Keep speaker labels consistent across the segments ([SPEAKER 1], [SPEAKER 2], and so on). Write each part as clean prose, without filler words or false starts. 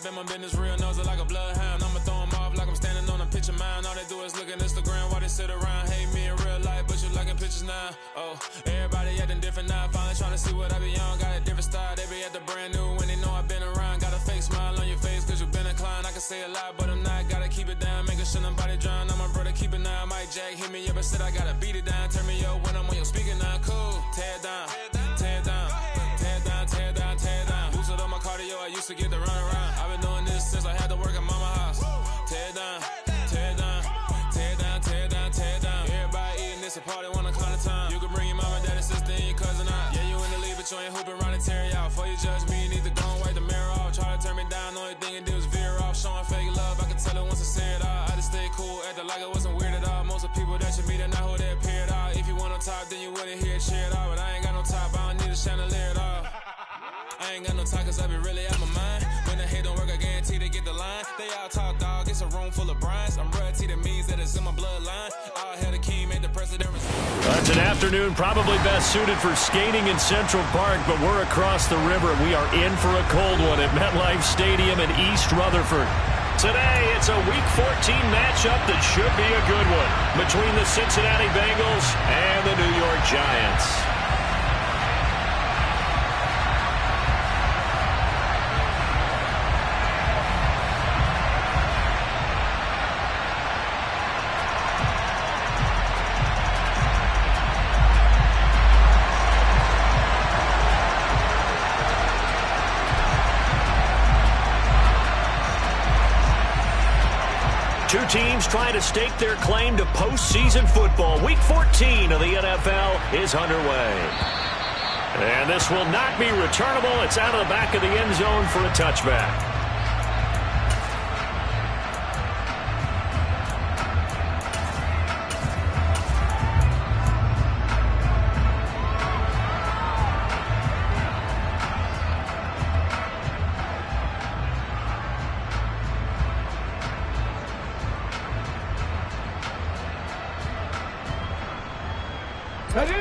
[SPEAKER 1] in my business, real nose like a bloodhound. I'ma throw them off like I'm standing on a picture mound. All they do is look at Instagram while they sit around. Hate me in real life, but you liking pictures now. Oh, everybody acting different now. Finally trying to see what I be on. Got a different style, they be at the brand new when they know I've been around. Got a fake smile on your face cause you been inclined. I can say a lot, but I'm not. Gotta keep it down, making sure nobody drown. I'm my brother, keep it now. Mike Jack hit me up and said I gotta beat it down. Turn me up when I'm on your speaker now. Cool, tear it down, tear it down, tear it down, tear it down, tear it down. Boosted up my cardio, I used to get to run around. I've been doing this since I had to work at mama house. Tear it down, tear it down, tear it down, tear it down, tear it down. Everybody eating this a party, one o'clock of time. You can bring your mama, daddy, sister, and your cousin out. Yeah, you in the league, but you ain't hooping around and tear it out. Before you judge me, you need to go and wipe the mirror off. Try to turn me down, the only thing it did was veer off. Showing fake love, I could tell it once I say it all. I just stay cool, acting like it wasn't weird at all. Most of the people that you meet are not who they appear at all. If you want on top, then you wouldn't hear it cheer at all. But I ain't got no top, I don't need a chandelier at all. I ain't got no talk cause I be really out my mind. When the hate don't work, I guarantee they get the line. They all talk dog, it's a room full of Bryans. I'm royalty, that means that it's in my bloodline. All hell the king made the president.
[SPEAKER 2] It's an afternoon probably best suited for skating in Central Park, but we're across the river. We are in for a cold one at MetLife Stadium in East Rutherford. Today, it's a Week 14 matchup that should be a good one between the Cincinnati Bengals and the New York Giants. Two teams trying to stake their claim to postseason football. Week 14 of the NFL is underway. And this will not be returnable. It's out of the back of the end zone for a touchback.
[SPEAKER 3] Ready!
[SPEAKER 2] A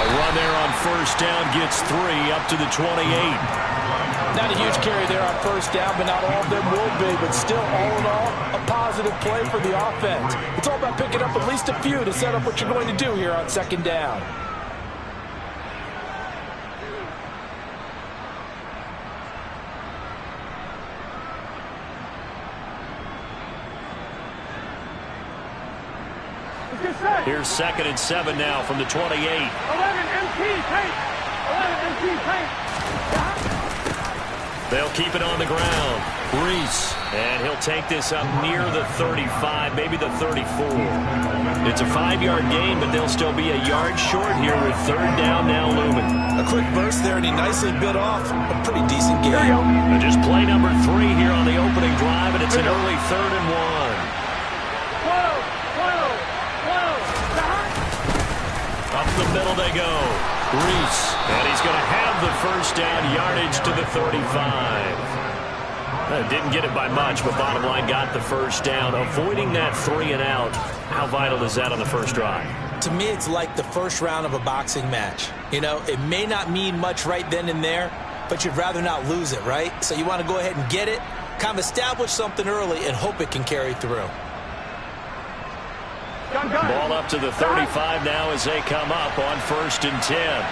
[SPEAKER 2] run there on first down gets 3 up to the 28.
[SPEAKER 4] Not a huge carry there on first down, but not all of them will be. But still, all in all, a positive play for the offense. It's all about picking up at least a few to set up what you're going to do here on second down.
[SPEAKER 2] Here's 2nd and 7 now from the 28.
[SPEAKER 3] 11 MT paint. 11 MT paint.
[SPEAKER 2] They'll keep it on the ground. Reese. And he'll take this up near the 35, maybe the 34. It's a 5-yard gain, but they'll still be a yard short here with third down now looming.
[SPEAKER 4] A quick burst there, and he nicely bit off a pretty decent game.
[SPEAKER 2] And just play number 3 here on the opening drive, and it's an early 3rd and 1. Up the middle they go. Reese. And he's going to have the first down, yardage to the 35. Didn't get it by much, but bottom line got the first down. Avoiding that 3 and out. How vital is that on the first drive?
[SPEAKER 4] To me, it's like the first round of a boxing match. You know, it may not mean much right then and there, but you'd rather not lose it, right? So you want to go ahead and get it, kind of establish something early, and hope it can carry through.
[SPEAKER 2] Ball up to the 35 now as they come up on 1st and 10.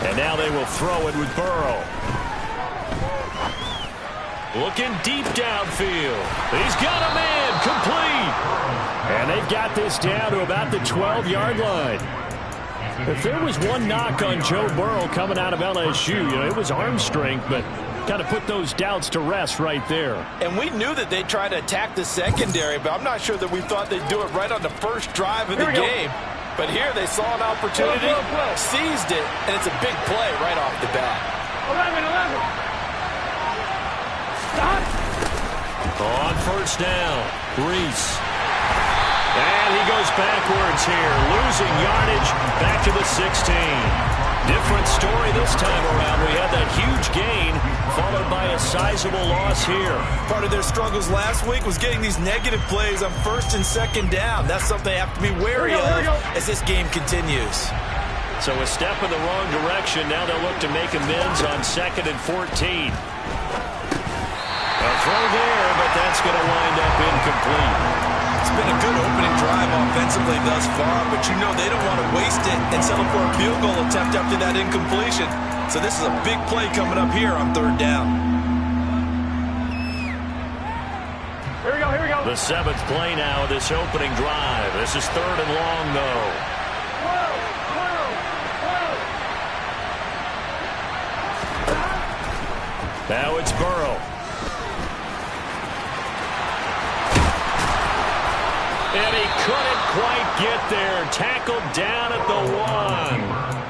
[SPEAKER 2] And now they will throw it with Burrow. Looking deep downfield. He's got a man complete. And they've got this down to about the 12-yard line. If there was one knock on Joe Burrow coming out of LSU, it was arm strength, but kind of put those doubts to rest right there.
[SPEAKER 4] And we knew that they'd try to attack the secondary, but I'm not sure that we thought they'd do it right on the first drive of the game. But here they saw an opportunity, seized it, and it's a big play right off the bat.
[SPEAKER 3] 11.
[SPEAKER 2] On first down, Reese. And he goes backwards here, losing yardage back to the 16. Different story this time around. We had that huge gain, followed by a sizable loss here.
[SPEAKER 4] Part of their struggles last week was getting these negative plays on first and second down. That's something they have to be wary of as this game continues.
[SPEAKER 2] So a step in the wrong direction. Now they'll look to make amends on 2nd and 14. A throw there, but that's going to wind up incomplete.
[SPEAKER 4] It's been a good opening drive offensively thus far, but you know they don't want to waste it and settle for a field goal attempt after that incompletion. So this is a big play coming up here on 3rd down.
[SPEAKER 3] Here we go, here we go.
[SPEAKER 2] The 7th play now of this opening drive. This is 3rd and long, though. Now it's Burrow. And he couldn't quite get there. Tackled down at the 1.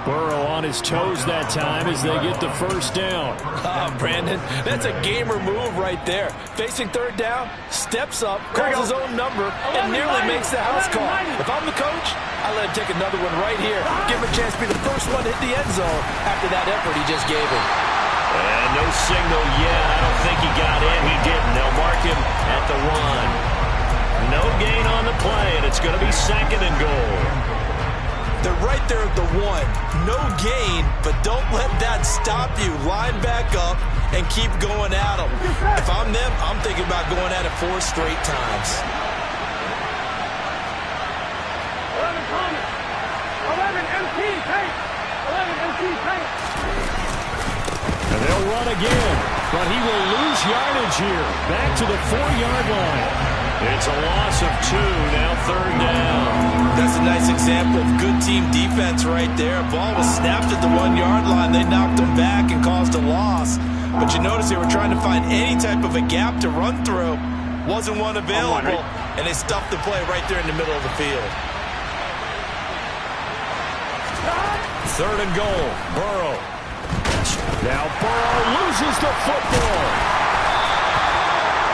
[SPEAKER 2] Burrow on his toes that time as they get the first down.
[SPEAKER 4] Brandon, that's a gamer move right there. Facing 3rd down, steps up, calls his own number, and nearly makes the house call. If I'm the coach, I let him take another one right here. Give him a chance to be the first one to hit the end zone after that effort he just gave him.
[SPEAKER 2] And no signal yet. I don't think he got in. He didn't. They'll mark him at the 1. No gain on the play, and it's going to be 2nd and goal.
[SPEAKER 4] They're right there at the 1. No gain, but don't let that stop you. Line back up and keep going at them. If I'm them, I'm thinking about going at it 4 straight times.
[SPEAKER 3] 11 Thomas. 11 MT tank. 11 MT tank.
[SPEAKER 2] And they'll run again, but he will lose yardage here. Back to the 4-yard line. It's a loss of 2, now 3rd down.
[SPEAKER 4] That's a nice example of good team defense right there. Ball was snapped at the 1-yard line. They knocked him back and caused a loss. But you notice they were trying to find any type of a gap to run through. Wasn't one available, and they stuffed the play right there in the middle of the field.
[SPEAKER 2] 3rd and goal, Burrow. Now Burrow loses the football.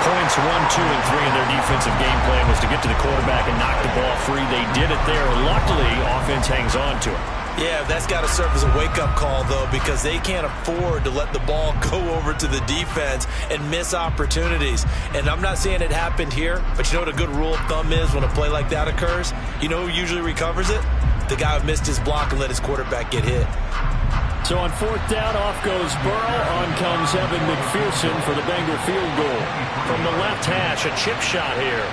[SPEAKER 2] Points 1, 2, and 3 in their defensive game plan was to get to the quarterback and knock the ball free. They did it there. Luckily, offense hangs on to it.
[SPEAKER 4] Yeah, that's got to serve as a wake-up call, though, because they can't afford to let the ball go over to the defense and miss opportunities. And I'm not saying it happened here, but you know what a good rule of thumb is when a play like that occurs? You know who usually recovers it? The guy who missed his block and let his quarterback get hit.
[SPEAKER 2] So on 4th down, off goes Burrow. On comes Evan McPherson for the Bengal field goal. From the left hash, a chip shot here.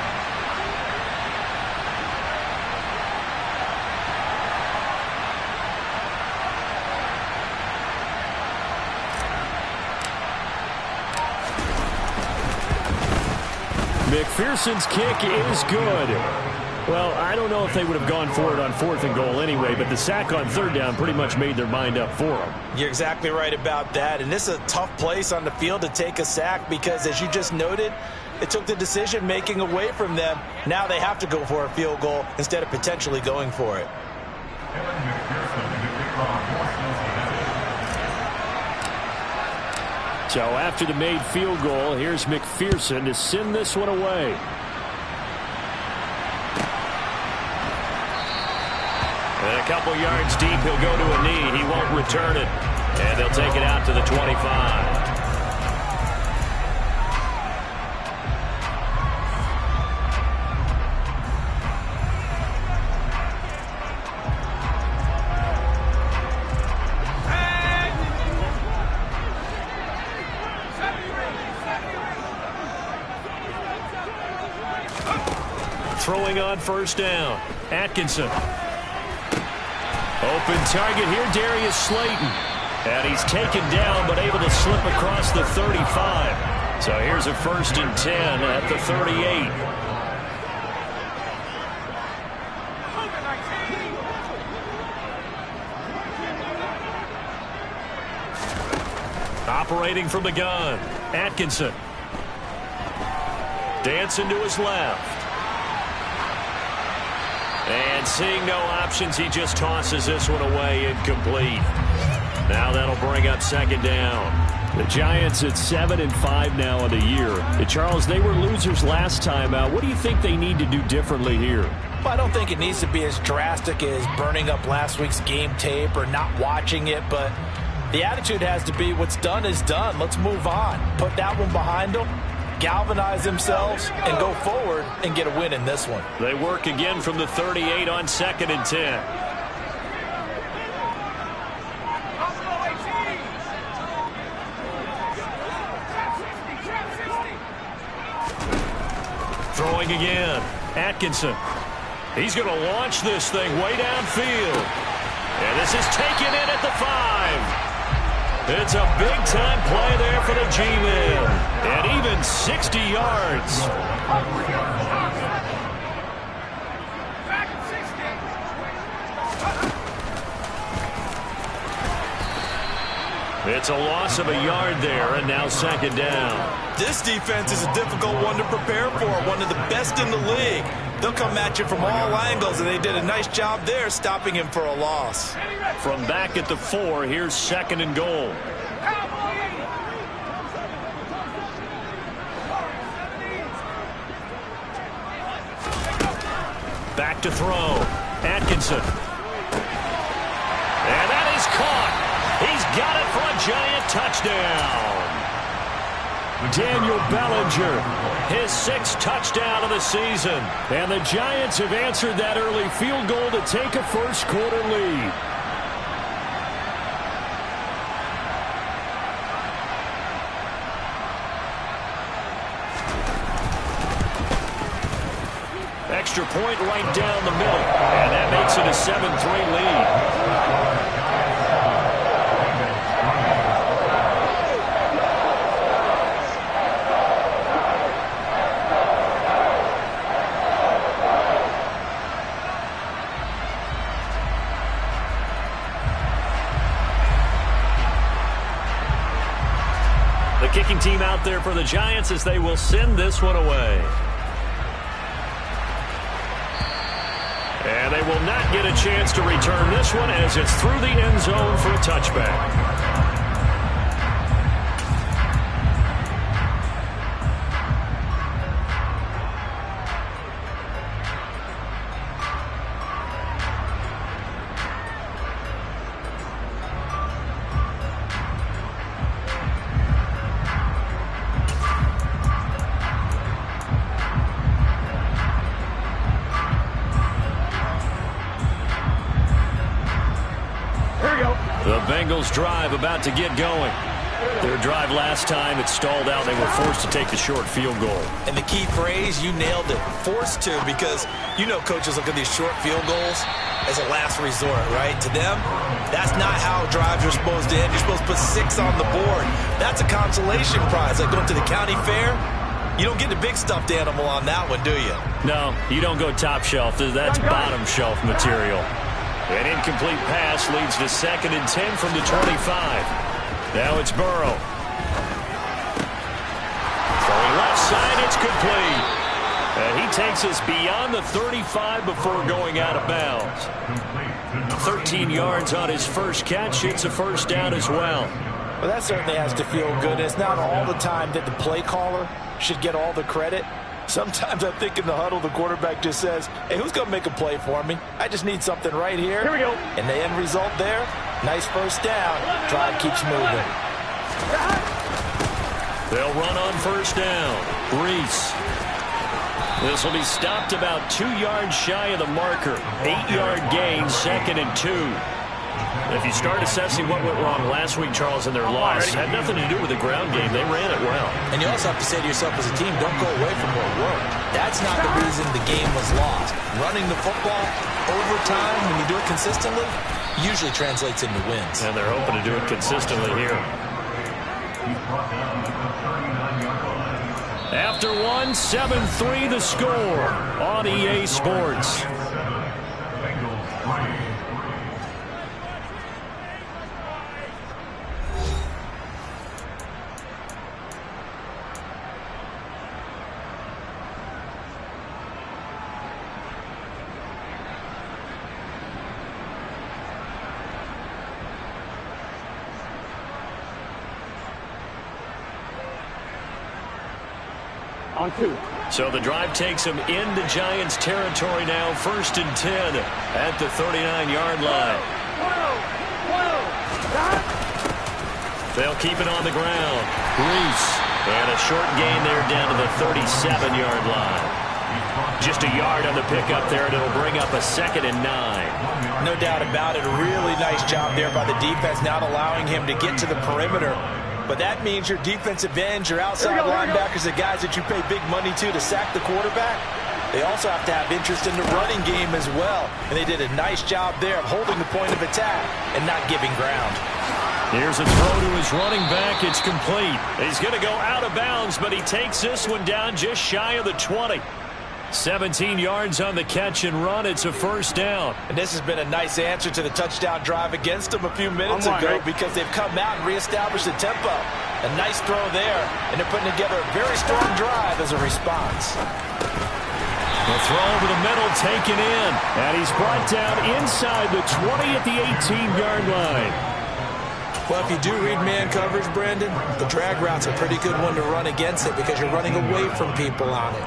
[SPEAKER 2] McPherson's kick is good. Well, I don't know if they would have gone for it on 4th and goal anyway, but the sack on 3rd down pretty much made their mind up for them.
[SPEAKER 4] You're exactly right about that, and this is a tough place on the field to take a sack because, as you just noted, it took the decision-making away from them. Now they have to go for a field goal instead of potentially going for it.
[SPEAKER 2] So after the made field goal, here's McPherson to send this one away. And a couple yards deep, he'll go to a knee. He won't return it. And they'll take it out to the 25. Throwing on 1st down. Atkinson. Open target here, Darius Slayton. And he's taken down, but able to slip across the 35. So here's a 1st and 10 at the 38. Operating from the gun, Atkinson. Dancing to his left. And seeing no options, he just tosses this one away, incomplete. Now that'll bring up 2nd down. The Giants at 7-5 now in the year. Charles, they were losers last time out. What do you think they need to do differently here?
[SPEAKER 4] Well, I don't think it needs to be as drastic as burning up last week's game tape or not watching it, but The attitude has to be what's done is done. Let's move on. Put that one behind them, galvanize themselves, and go forward and get a win in this one.
[SPEAKER 2] They work again from the 38 on 2nd and 10. Throwing again. Atkinson. He's going to launch this thing way downfield. And this is taken in at the 5. It's a big-time play there for the G-Men. And even 60 yards. It's a loss of a yard there, and now 2nd down.
[SPEAKER 4] This defense is a difficult one to prepare for, one of the best in the league. They'll come at you from all angles, and they did a nice job there stopping him for a loss.
[SPEAKER 2] From back at the 4, here's 2nd and goal. Back to throw. Atkinson. And that is caught. He's got it for a giant touchdown. Daniel Bellinger, his 6th touchdown of the season. And the Giants have answered that early field goal to take a first-quarter lead. Extra point right down the middle. And that makes it a 7-3 lead. The kicking team out there for the Giants as they will send this one away. And they will not get a chance to return this one as it's through the end zone for a touchback. The Bengals drive about to get going. Their drive last time, it stalled out. They were forced to take the short field goal.
[SPEAKER 4] And the key phrase, you nailed it, forced to, because you know coaches look at these short field goals as a last resort, right? To them, that's not how drives are supposed to end. You're supposed to put 6 on the board. That's a consolation prize, like going to the county fair. You don't get the big stuffed animal on that one, do you?
[SPEAKER 2] No, you don't go top shelf. That's bottom shelf material. An incomplete pass leads to 2nd and 10 from the 25. Now it's Burrow. Throwing left side, it's complete. And he takes us beyond the 35 before going out of bounds. 13 yards on his first catch. It's a first down as well.
[SPEAKER 4] Well, that certainly has to feel good. It's not all the time that the play caller should get all the credit. Sometimes I think in the huddle, the quarterback just says, hey, who's going to make a play for me? I just need something right here.
[SPEAKER 3] Here we go.
[SPEAKER 4] And the end result there, nice first down. Drive keeps moving.
[SPEAKER 2] They'll run on first down. Reese. This will be stopped about 2 yards shy of the marker. 8-yard gain, 2nd and 2. If you start assessing what went wrong last week, Charles, in their loss, had nothing to do with the ground game. They ran it well.
[SPEAKER 4] And you also have to say to yourself as a team, don't go away from what worked. That's not the reason the game was lost. Running the football over time, when you do it consistently, usually translates into wins.
[SPEAKER 2] And they're hoping to do it consistently here. After one, 7-3 the score on EA Sports.
[SPEAKER 3] On 2.
[SPEAKER 2] So the drive takes them into Giants territory now, 1st and 10 at the 39-yard line. They'll keep it on the ground. Reese. And a short gain there down to the 37-yard line. Just a yard on the pickup there, and it'll bring up a 2nd and 9.
[SPEAKER 4] No doubt about it. A really nice job there by the defense, not allowing him to get to the perimeter. But that means your defensive ends, your outside linebackers, the guys that you pay big money to sack the quarterback, they also have to have interest in the running game as well. And they did a nice job there of holding the point of attack and not giving ground.
[SPEAKER 2] Here's a throw to his running back. It's complete. He's going to go out of bounds, but he takes this one down just shy of the 20. 17 yards on the catch and run. It's a 1st down.
[SPEAKER 4] And this has been a nice answer to the touchdown drive against them a few minutes ago because they've come out and reestablished the tempo. A nice throw there, and they're putting together a very strong drive as a response.
[SPEAKER 2] The throw over the middle taken in, and he's brought down inside the 20 at the 18-yard line.
[SPEAKER 4] Well, if you do read man coverage, Brandon, the drag route's a pretty good one to run against it because you're running away from people on it.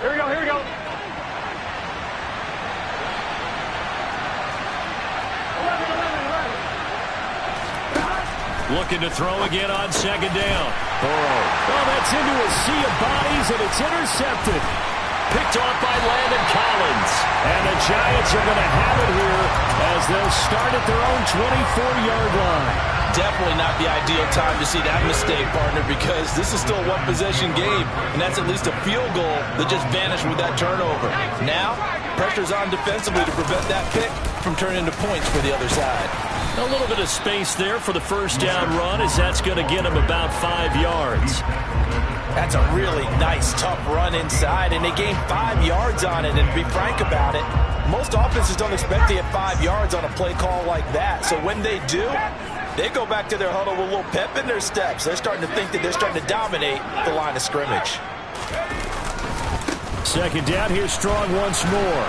[SPEAKER 3] Here we go, here we go. 11, 11, 11.
[SPEAKER 2] Looking to throw again on 2nd down. Burrow. Oh, that's into a sea of bodies, and it's intercepted. Picked off by Landon Collins. And the Giants are going to have it here as they'll start at their own 24-yard line.
[SPEAKER 4] Definitely not the ideal time to see that mistake, partner, because this is still a one-possession game, and that's at least a field goal that just vanished with that turnover. Now, pressure's on defensively to prevent that pick from turning into points for the other side.
[SPEAKER 2] A little bit of space there for the 1st down run as that's going to get him about 5 yards.
[SPEAKER 4] That's a really nice, tough run inside, and they gained 5 yards on it. And to be frank about it, most offenses don't expect to get 5 yards on a play call like that. So when they do, they go back to their huddle with a little pep in their steps. They're starting to think that they're starting to dominate the line of scrimmage.
[SPEAKER 2] 2nd down, here's Strong once more.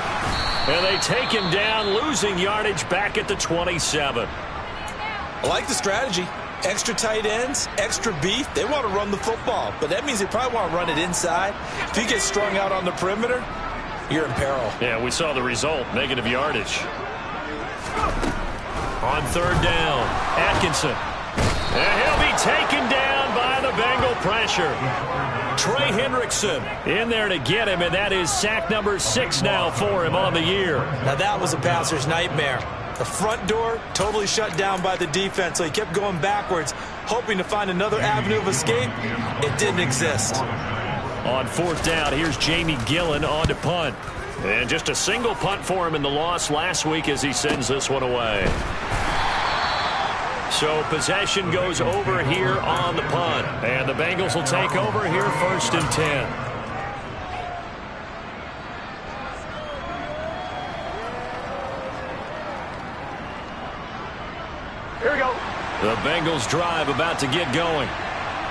[SPEAKER 2] And they take him down, losing yardage back at the 27.
[SPEAKER 4] I like the strategy. Extra tight ends, extra beef. They want to run the football, but that means they probably want to run it inside. If you get strung out on the perimeter, you're in peril.
[SPEAKER 2] Yeah, we saw the result, negative yardage. On 3rd down, Atkinson. And he'll be taken down by the Bengal pressure. Trey Hendrickson in there to get him, and that is sack number 6 now for him on the year.
[SPEAKER 4] Now that was a passer's nightmare. The front door totally shut down by the defense, so he kept going backwards, hoping to find another avenue of escape. It didn't exist.
[SPEAKER 2] On 4th down, here's Jamie Gillen on to punt. And just a single punt for him in the loss last week as he sends this one away. So possession goes over here on the punt. And the Bengals will take over here 1st and 10.
[SPEAKER 3] Here we go.
[SPEAKER 2] The Bengals drive about to get going.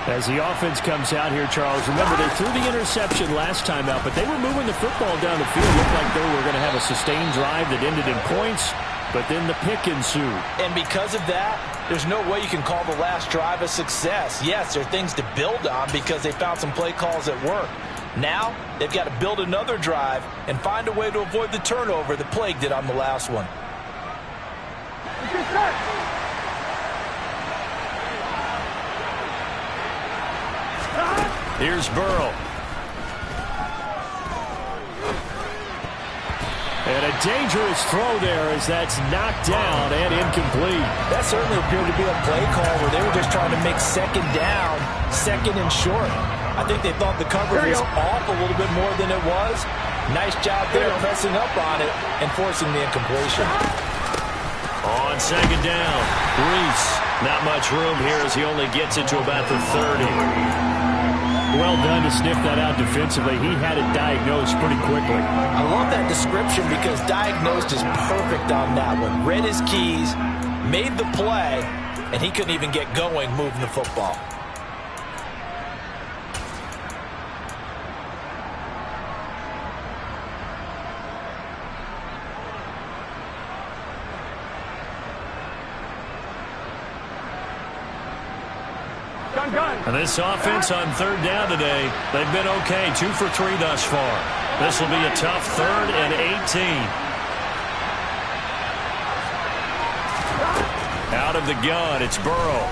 [SPEAKER 2] As the offense comes out here, Charles, remember they threw the interception last time out, but they were moving the football down the field. Looked like they were going to have a sustained drive that ended in points, but then the pick ensued.
[SPEAKER 4] And because of that, there's no way you can call the last drive a success. Yes, there are things to build on because they found some play calls that work. Now, they've got to build another drive and find a way to avoid the turnover that plagued it on the last one.
[SPEAKER 2] Here's Burrow. And a dangerous throw there as that's knocked down and incomplete.
[SPEAKER 4] That certainly appeared to be a play call where they were just trying to make 2nd down, 2nd and short. I think they thought the coverage was off a little bit more than it was. Nice job there pressing up on it and forcing the incompletion.
[SPEAKER 2] On 2nd down, Reese. Not much room here as he only gets it to about the 30. Well done to sniff that out defensively. He had it diagnosed pretty quickly.
[SPEAKER 4] I love that description because diagnosed is perfect on that one. Read his keys, made the play, and he couldn't even get going moving the football.
[SPEAKER 3] Gun.
[SPEAKER 2] And this offense on 3rd down today, they've been okay, 2 for 3 thus far. This will be a tough 3rd and 18. Out of the gun, it's Burrow.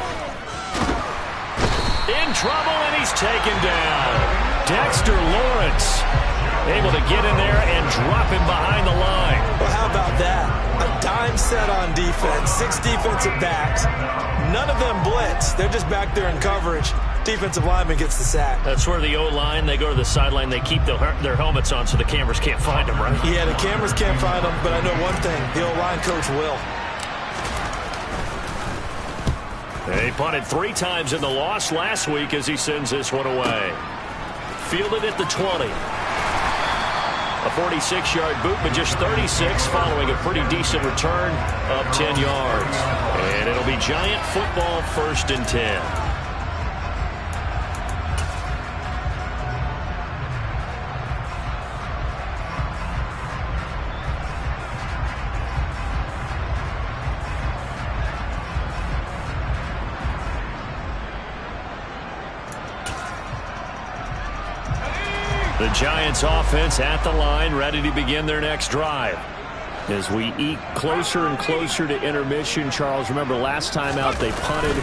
[SPEAKER 2] In trouble, and he's taken down. Dexter Lawrence able to get in there and drop him behind the line.
[SPEAKER 4] Well, how about that? A dime set on defense, 6 defensive backs. None of them blitz. They're just back there in coverage. Defensive lineman gets the sack.
[SPEAKER 2] That's where the O-line, they go to the sideline, they keep their helmets on so the cameras can't find them, right?
[SPEAKER 4] Yeah, the cameras can't find them, but I know one thing. The O-line coach will.
[SPEAKER 2] He punted 3 times in the loss last week as he sends this one away. Fielded at the 20. A 46-yard boot, but just 36 following a pretty decent return of 10 yards. And it'll be Giant football, 1st and 10. The Giants offense at the line, ready to begin their next drive. As we eke closer and closer to intermission, Charles, remember last time out they punted.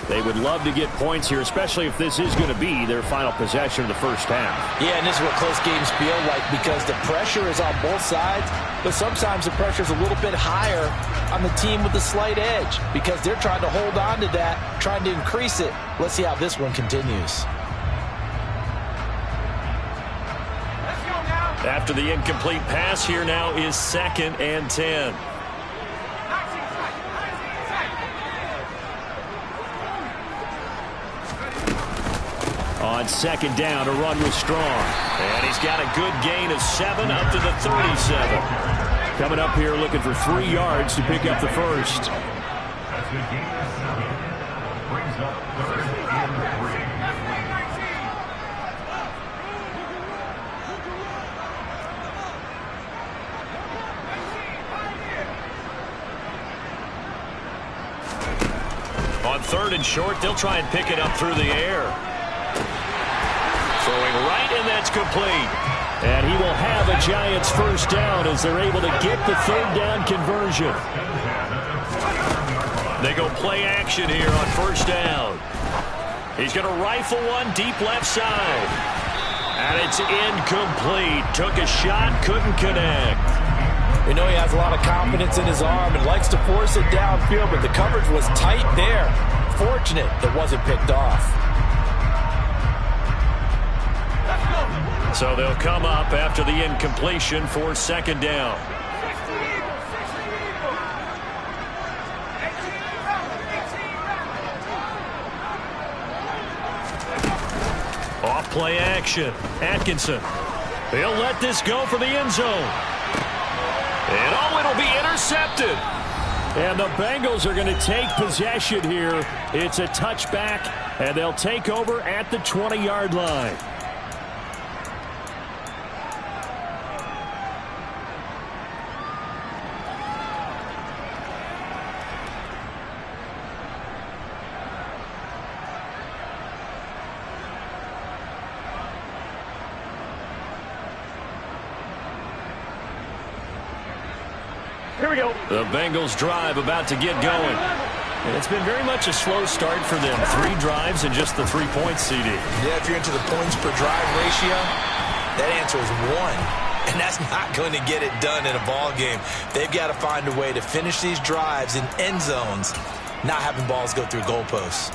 [SPEAKER 2] They would love to get points here, especially if this is going to be their final possession of the first half.
[SPEAKER 4] Yeah, and this is what close games feel like because the pressure is on both sides, but sometimes the pressure is a little bit higher on the team with the slight edge because they're trying to hold on to that, trying to increase it. Let's see how this one continues.
[SPEAKER 2] After the incomplete pass, here now is 2nd and 10. On 2nd down, a run was strong. And he's got a good gain of 7 up to the 37. Coming up here looking for 3 yards to pick up the first.
[SPEAKER 5] That's the gain of 7. Brings up 3rd and 3.
[SPEAKER 2] On 3rd and short, they'll try and pick it up through the air. Throwing right, and that's complete. And he will have a Giants first down as they're able to get the 3rd down conversion. They go play action here on 1st down. He's going to rifle one deep left side. And it's incomplete. Took a shot, couldn't connect.
[SPEAKER 4] We know he has a lot of confidence in his arm and likes to force it downfield, but the coverage was tight there. Fortunate that wasn't picked off.
[SPEAKER 2] So they'll come up after the incompletion for 2nd down. Off play action. Atkinson. He'll let this go for the end zone. And oh, it'll be intercepted. And the Bengals are going to take possession here. It's a touchback, and they'll take over at the 20-yard line.
[SPEAKER 3] Here we go.
[SPEAKER 2] The Bengals drive about to get going. And it's been very much a slow start for them. 3 drives and just the 3 points, CD.
[SPEAKER 4] Yeah, if you're into the points per drive ratio, that answer is 1. And that's not going to get it done in a ball game. They've got to find a way to finish these drives in end zones, not having balls go through goalposts.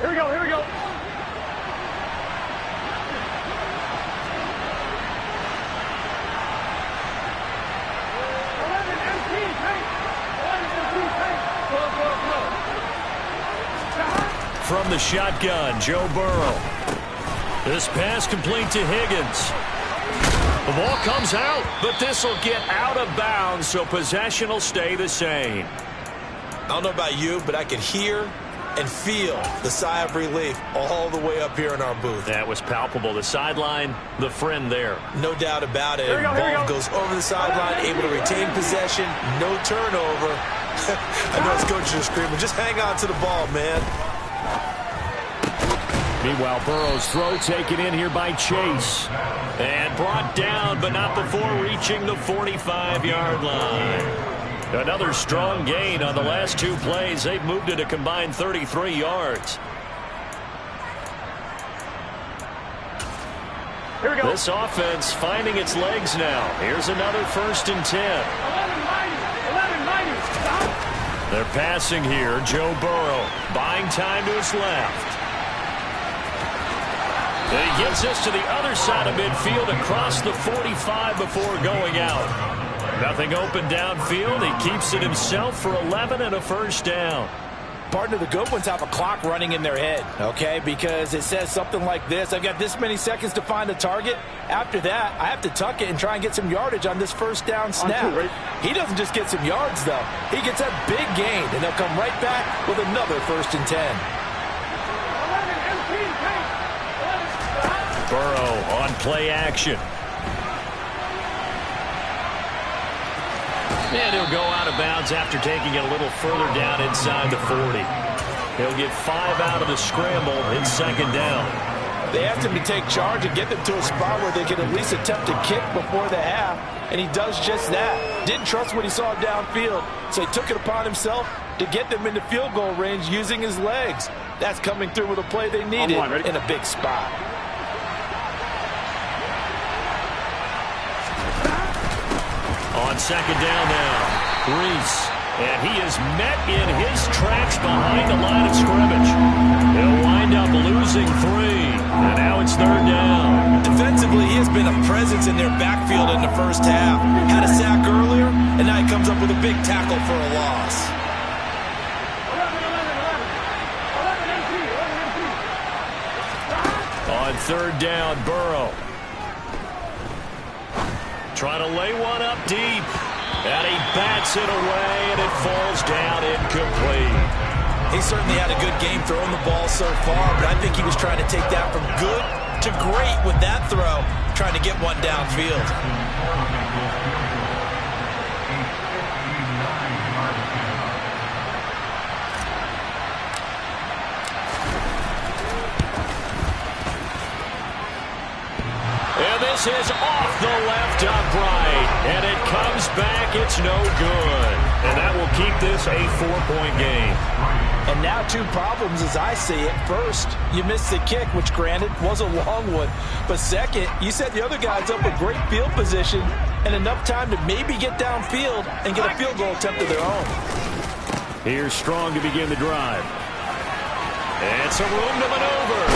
[SPEAKER 3] Here we go. Here we go.
[SPEAKER 2] From the shotgun, Joe Burrow. This pass complete to Higgins. The ball comes out, but this will get out of bounds, so possession will stay the same.
[SPEAKER 4] I don't know about you, but I could hear and feel the sigh of relief all the way up here in our booth.
[SPEAKER 2] That was palpable. The sideline, the friend there.
[SPEAKER 4] No doubt about it.
[SPEAKER 3] Here we go, here we
[SPEAKER 4] Ball
[SPEAKER 3] go.
[SPEAKER 4] goes over the sideline, able to retain possession, no turnover. I know his coaches are screaming, just hang on to the ball, man.
[SPEAKER 2] Meanwhile, Burrow's throw taken in here by Chase. And brought down, but not before reaching the 45-yard line. Another strong gain on the last two plays. They've moved it a combined 33 yards.
[SPEAKER 3] Here we go.
[SPEAKER 2] This offense finding its legs now. Here's another 1st and 10.
[SPEAKER 3] 11 mighty. Stop.
[SPEAKER 2] They're passing here. Joe Burrow buying time to his left. And he gets us to the other side of midfield across the 45 before going out. Nothing open downfield. He keeps it himself for 11 and a 1st down.
[SPEAKER 4] Partner, the good ones have a clock running in their head, okay? Because it says something like this. I've got this many seconds to find a target. After that, I have to tuck it and try and get some yardage on this 1st down snap. He doesn't just get some yards, though. He gets a big gain, and they'll come right back with another 1st and 10.
[SPEAKER 2] Burrow on play action. And he'll go out of bounds after taking it a little further down inside the 40. He'll get 5 out of the scramble in 2nd down.
[SPEAKER 4] They asked him to take charge and get them to a spot where they could at least attempt to kick before the half, and he does just that. Didn't trust what he saw downfield, so he took it upon himself to get them into field goal range using his legs. That's coming through with a play they needed in a big spot.
[SPEAKER 2] On 2nd down now, Reese. And he is met in his tracks behind the line of scrimmage. He'll wind up losing 3. And now it's 3rd down.
[SPEAKER 4] Defensively, he has been a presence in their backfield in the 1st half. Had a sack earlier, and now he comes up with a big tackle for a loss.
[SPEAKER 3] 11, 18.
[SPEAKER 2] On 3rd down, Burrow. Trying to lay one up deep. And he bats it away, and it falls down incomplete.
[SPEAKER 4] He certainly had a good game throwing the ball so far, but I think he was trying to take that from good to great with that throw, trying to get one downfield.
[SPEAKER 2] And this is off the left upright. And it comes back. It's no good. And that will keep this a 4-point game.
[SPEAKER 4] And now 2 problems as I see it. First, you missed the kick, which granted was a long one. But second, you set the other guys up with great field position and enough time to maybe get downfield and get a field goal attempt of their own.
[SPEAKER 2] Here's Strong to begin the drive. And some room to maneuver.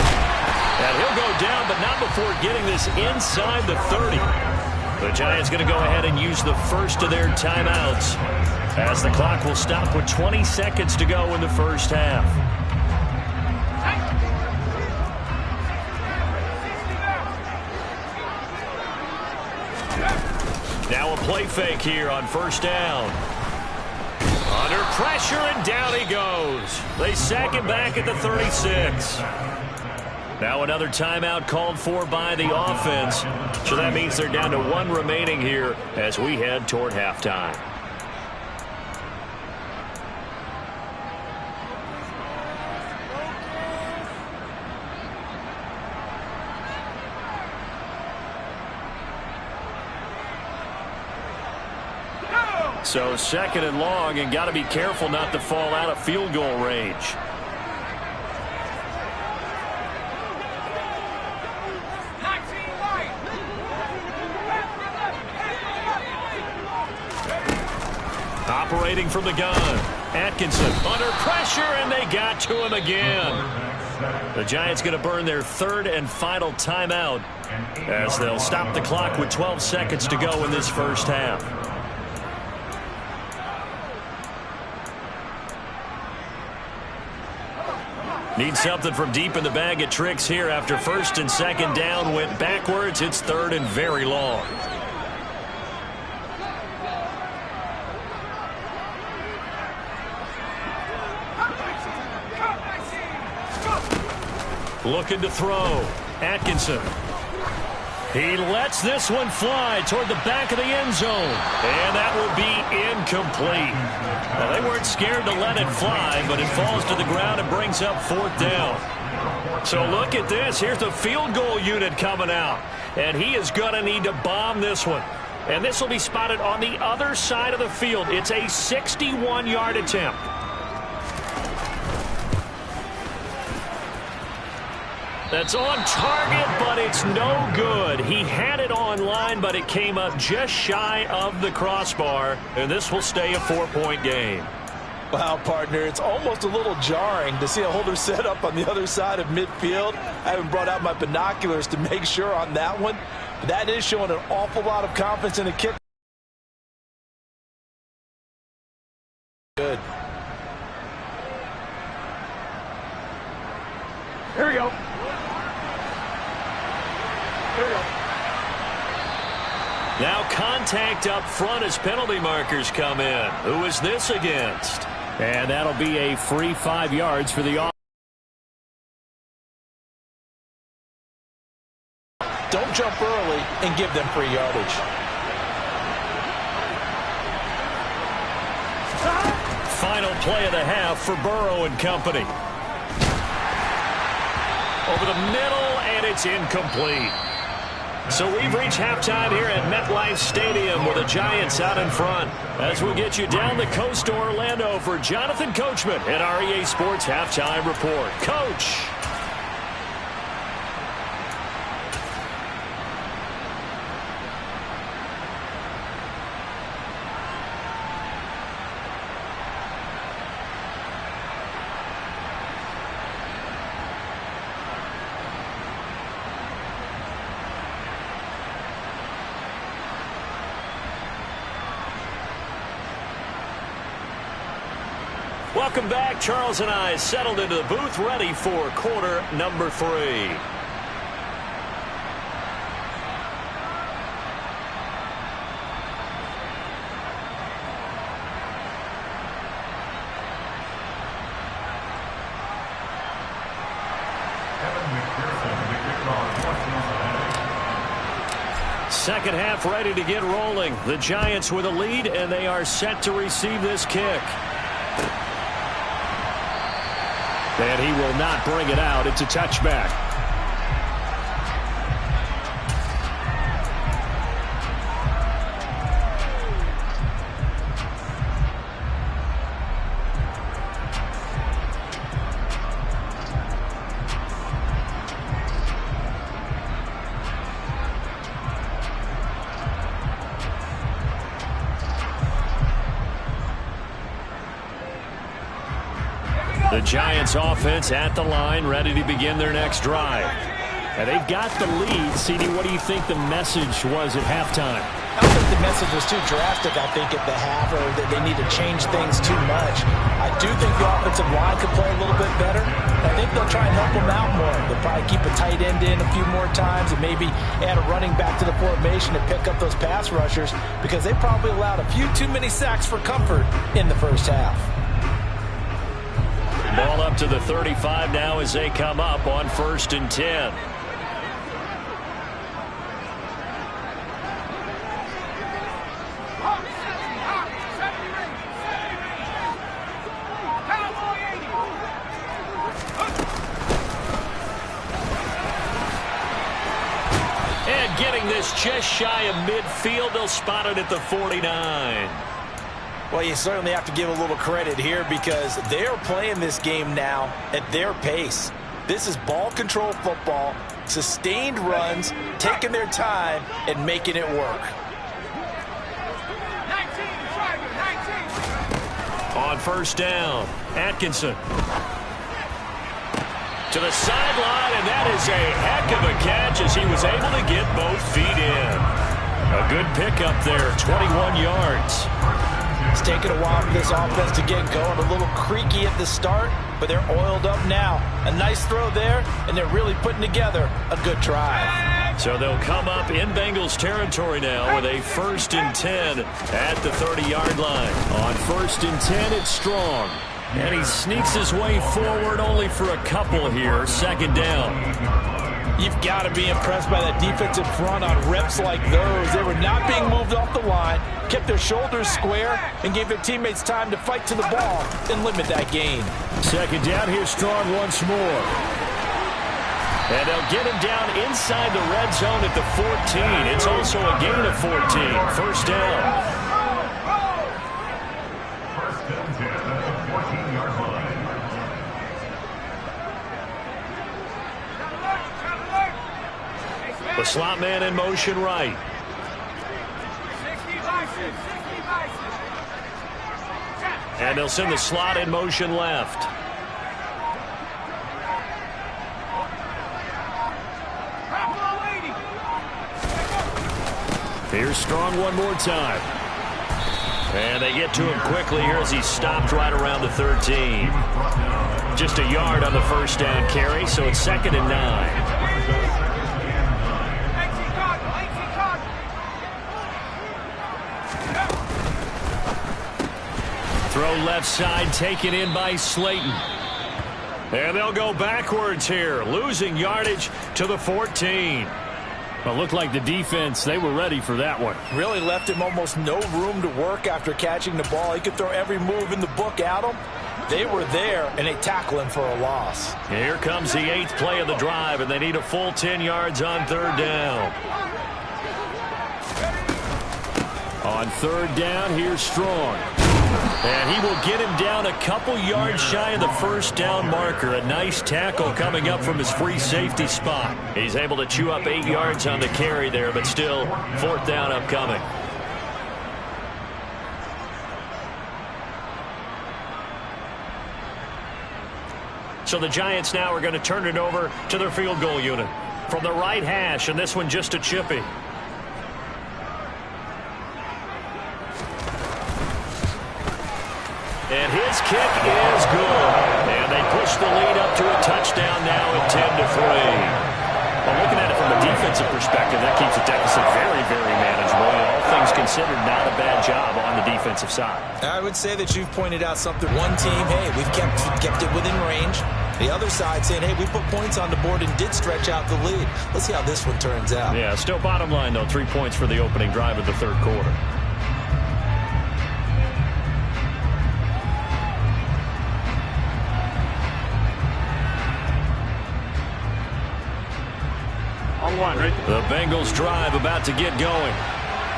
[SPEAKER 2] And he'll go down, but not before getting this inside the 30. The Giants going to go ahead and use the first of their timeouts, as the clock will stop with 20 seconds to go in the 1st half. Now a play fake here on 1st down. Under pressure, and down he goes. They sack him back at the 36. Now another timeout called for by the offense. So that means they're down to 1 remaining here as we head toward halftime. So 2nd and long, and got to be careful not to fall out of field goal range. Operating from the gun, Atkinson under pressure, and they got to him again. The Giants going to burn their 3rd and final timeout as they'll stop the clock with 12 seconds to go in this 1st half. Need something from deep in the bag of tricks here after 1st and 2nd down went backwards. It's 3rd and very long. Looking to throw. Atkinson. He lets this one fly toward the back of the end zone. And that will be incomplete. Well, they weren't scared to let it fly, but it falls to the ground and brings up 4th down. So look at this. Here's the field goal unit coming out. And he is going to need to bomb this one. And this will be spotted on the other side of the field. It's a 61-yard attempt. That's on target, but it's no good. He had it on line, but it came up just shy of the crossbar. And this will stay a 4-point game.
[SPEAKER 4] Wow, partner, it's almost a little jarring to see a holder set up on the other side of midfield. I haven't brought out my binoculars to make sure on that one. But that is showing an awful lot of confidence in the kick. Good.
[SPEAKER 3] Here we go.
[SPEAKER 2] Now contact up front as penalty markers come in. Who is this against? And that'll be a free 5 yards for the offense.
[SPEAKER 4] Don't jump early and give them free yardage.
[SPEAKER 2] Final play of the half for Burrow and company. Over the middle, and it's incomplete. So we've reached halftime here at MetLife Stadium with the Giants out in front. As we get you down the coast to Orlando for Jonathan Coachman at REA Sports Halftime Report. Coach. Welcome back. Charles and I settled into the booth, ready for quarter number 3. Second half ready to get rolling. The Giants with a lead, and they are set to receive this kick. And he will not bring it out. It's a touchback. The Giants offense at the line, ready to begin their next drive. And they've got the lead. CD, what do you think the message was at halftime?
[SPEAKER 4] I don't think the message was too drastic, I think, at the half, or that they need to change things too much. I do think the offensive line could play a little bit better. I think they'll try and help them out more. They'll probably keep a tight end in a few more times and maybe add a running back to the formation to pick up those pass rushers, because they probably allowed a few too many sacks for comfort in the first half.
[SPEAKER 2] Ball up to the 35 now as they come up on 1st and 10. And getting this just shy of midfield, they'll spot it at the 49.
[SPEAKER 4] Well, you certainly have to give a little credit here, because they're playing this game now at their pace. This is ball control football, sustained runs, taking their time, and making it work.
[SPEAKER 3] 19.
[SPEAKER 2] On 1st down, Atkinson. To the sideline, and that is a heck of a catch as he was able to get both feet in. A good pickup there, 21 yards.
[SPEAKER 4] It's taken a while for this offense to get going. A little creaky at the start, but they're oiled up now. A nice throw there, and they're really putting together a good drive.
[SPEAKER 2] So they'll come up in Bengals territory now with a 1st and 10 at the 30-yard line. On 1st and 10, it's Strong. And he sneaks his way forward only for a couple here. 2nd down.
[SPEAKER 4] You've got to be impressed by that defensive front on reps like those. They were not being moved off the line, kept their shoulders square, and gave their teammates time to fight to the ball and limit that gain.
[SPEAKER 2] Second down, here strong once more. And they'll get him down inside the red zone at the 14. It's also a gain of 14. First down.
[SPEAKER 5] First and 10 at the 14-yard line.
[SPEAKER 2] The slot man in motion right. And they'll send the slot in motion left. Here's Strong one more time. And they get to him quickly here as he stopped right around the 13. Just a yard on the first down carry, so it's 2nd and 9. Throw left side, taken in by Slayton. And they'll go backwards here, losing yardage to the 14. Well, it looked like the defense, they were ready for that one.
[SPEAKER 4] Really left him almost no room to work after catching the ball. He could throw every move in the book at him. They were there, and they tackle him for a loss.
[SPEAKER 2] And here comes the 8th play of the drive, and they need a full 10 yards on 3rd down. On 3rd down, here's Strong. And he will get him down a couple yards shy of the first down marker. A nice tackle coming up from his free safety spot. He's able to chew up 8 yards on the carry there, but still 4th down upcoming. So the Giants now are going to turn it over to their field goal unit. From the right hash, and this one just a chippy. And his kick is good. And they push the lead up to a touchdown now at 10-3. Well, looking at it from a defensive perspective, that keeps the deficit very, very manageable. And all things considered, not a bad job on the defensive side.
[SPEAKER 4] I would say that you've pointed out something. One team, hey, we've kept it within range. The other side saying, hey, we put points on the board and did stretch out the lead. Let's see how this one turns out.
[SPEAKER 2] Yeah, still bottom line, though, 3 points for the opening drive of the 3rd quarter. The Bengals drive about to get going.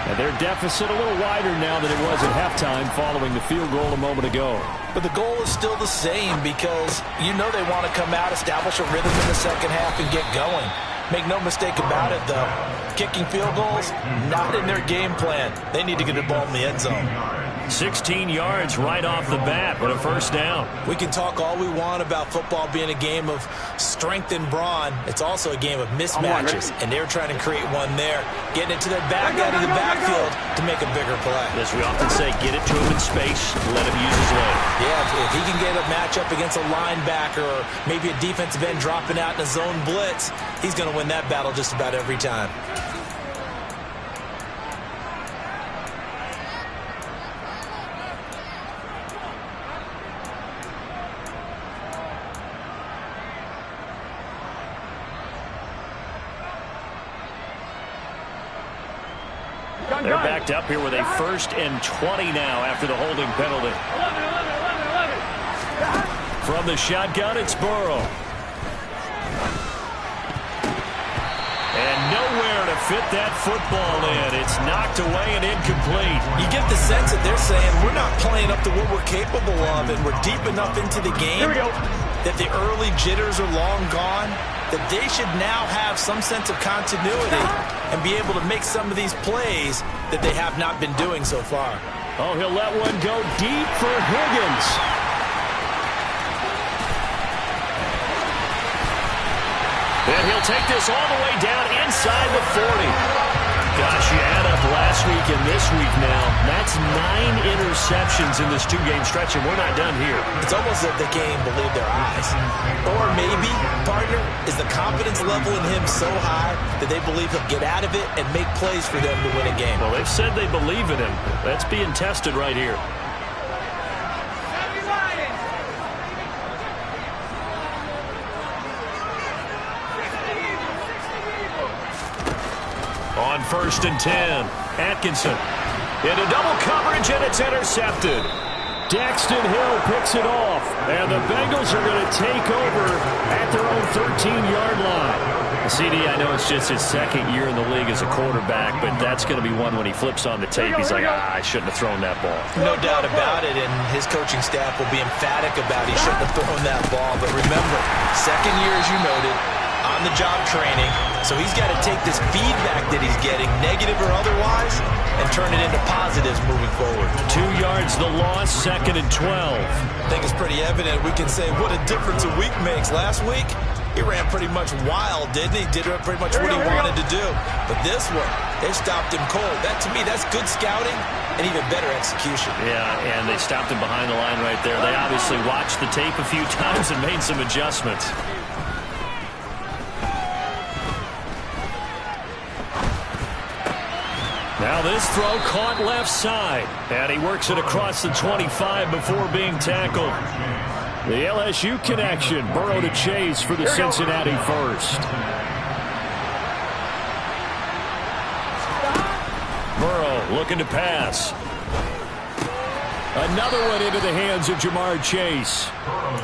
[SPEAKER 2] And their deficit a little wider now than it was at halftime following the field goal a moment ago.
[SPEAKER 4] But the goal is still the same because you know they want to come out, establish a rhythm in the second half, and get going. Make no mistake about it, though. Kicking field goals, not in their game plan. They need to get the ball in the end zone.
[SPEAKER 2] 16 yards right off the bat, but a first down.
[SPEAKER 4] We can talk all we want about football being a game of strength and brawn. It's also a game of mismatches, and they're trying to create one there, getting it to their back out of the backfield to make a bigger play.
[SPEAKER 2] As we often say, get it to him in space, let him use his leg.
[SPEAKER 4] Yeah, if he can get a matchup against a linebacker or maybe a defensive end dropping out in a zone blitz, he's going to win that battle just about every time.
[SPEAKER 2] They're backed up here with a 1st and 20 now after the holding penalty. From the shotgun, it's Burrow. And nowhere to fit that football in. It's knocked away and incomplete.
[SPEAKER 4] You get the sense that they're saying we're not playing up to what we're capable of, and we're deep enough into the game that the early jitters are long gone, that they should now have some sense of continuity and be able to make some of these plays that they have not been doing so far.
[SPEAKER 2] Oh, he'll let one go deep for Higgins. And he'll take this all the way down inside the 40. Gosh, you add up last week and this week now. That's 9 interceptions in this 2-game stretch, and we're not done here.
[SPEAKER 4] It's almost as if they can't even believe their eyes. Or maybe, partner, is the confidence level in him so high that they believe he'll get out of it and make plays for them to win a game.
[SPEAKER 2] Well, they've said they believe in him. That's being tested right here. On 1st and 10, Atkinson into double coverage, and it's intercepted. Daxton Hill picks it off, and the Bengals are going to take over at their own 13-yard line. CD, I know it's just his second year in the league as a quarterback, but that's going to be one when he flips on the tape. He's like, I shouldn't have thrown that ball.
[SPEAKER 4] No doubt about it, and his coaching staff will be emphatic about he shouldn't have thrown that ball. But remember, second year, as you noted, on-the-job training, so he's got to take this feedback that he's getting, negative or otherwise, and turn it into positives moving forward.
[SPEAKER 2] 2 yards the loss, 2nd and 12.
[SPEAKER 4] I think it's pretty evident. We can say what a difference a week makes. Last week, he ran pretty much wild, didn't he? Did pretty much what he wanted to do. But this one, they stopped him cold. That, to me, that's good scouting and even better execution.
[SPEAKER 2] Yeah, and they stopped him behind the line right there. They obviously watched the tape a few times and made some adjustments. Now this throw caught left side, and he works it across the 25 before being tackled. The LSU connection, Burrow to Chase for the Cincinnati first. Burrow looking to pass. Another one into the hands of Jamar Chase.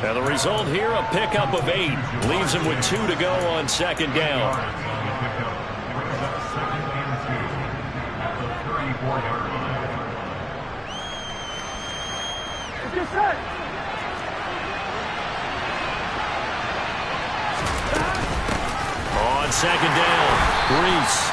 [SPEAKER 2] And the result here, a pickup of 8. Leaves him with 2 to go on 2nd down. On 2nd down, Reese.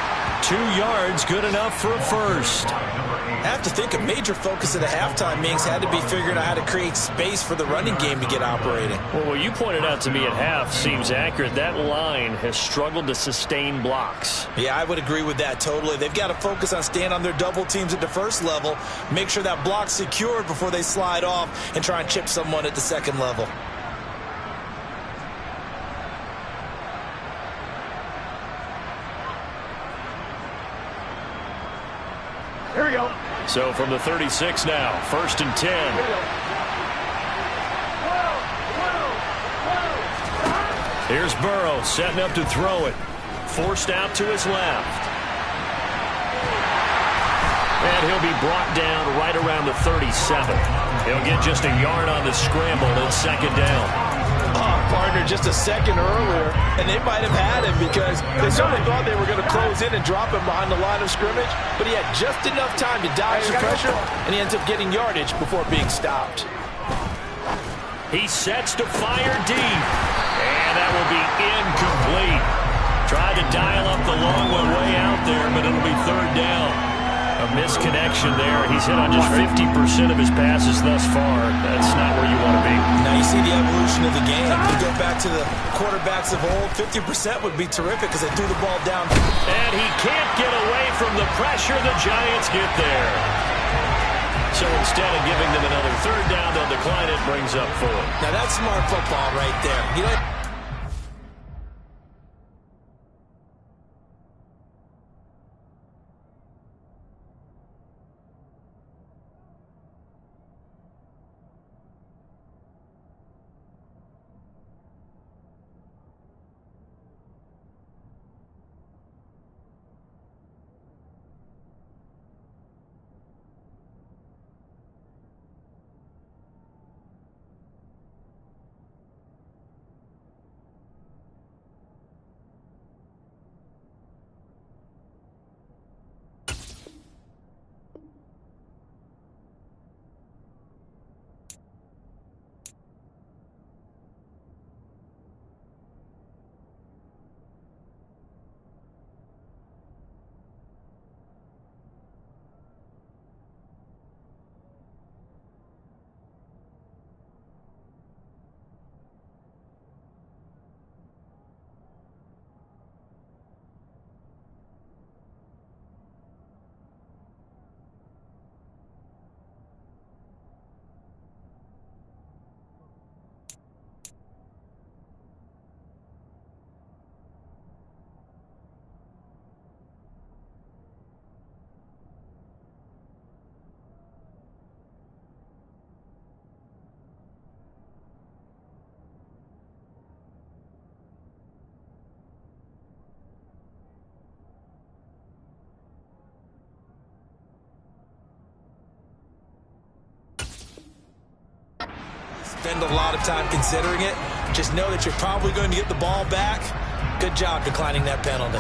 [SPEAKER 2] 2 yards, good enough for a first.
[SPEAKER 4] I have to think a major focus of the halftime meetings had to be figuring out how to create space for the running game to get operating.
[SPEAKER 2] Well, what you pointed out to me at half seems accurate. That line has struggled to sustain blocks.
[SPEAKER 4] Yeah, I would agree with that totally. They've got to focus on staying on their double teams at the first level, make sure that block's secured before they slide off and try and chip someone at the second level.
[SPEAKER 3] Here we go.
[SPEAKER 2] So from the 36 now, 1st and 10. Here's Burrow setting up to throw it. Forced out to his left. And he'll be brought down right around the 37. He'll get just a yard on the scramble and 2nd down.
[SPEAKER 4] Partner just a second earlier, and they might have had him because they certainly thought they were going to close in and drop him behind the line of scrimmage, but he had just enough time to dodge the pressure, and he ends up getting yardage before being stopped.
[SPEAKER 2] He sets to fire deep, and that will be incomplete. Tried to dial up the long one way out there, but it'll be 3rd down. A misconnection there. He's hit on just 50% of his passes thus far. That's not where you want to be.
[SPEAKER 4] Now you see the evolution of the game. You go back to the quarterbacks of old, 50% would be terrific because they threw the ball down.
[SPEAKER 2] And he can't get away from the pressure. The Giants get there. So instead of giving them another 3rd down, they'll decline it, brings up 4.
[SPEAKER 4] Now that's smart football right there. You know, Spend a lot of time considering it. Just know that you're probably going to get the ball back. Good job declining that penalty.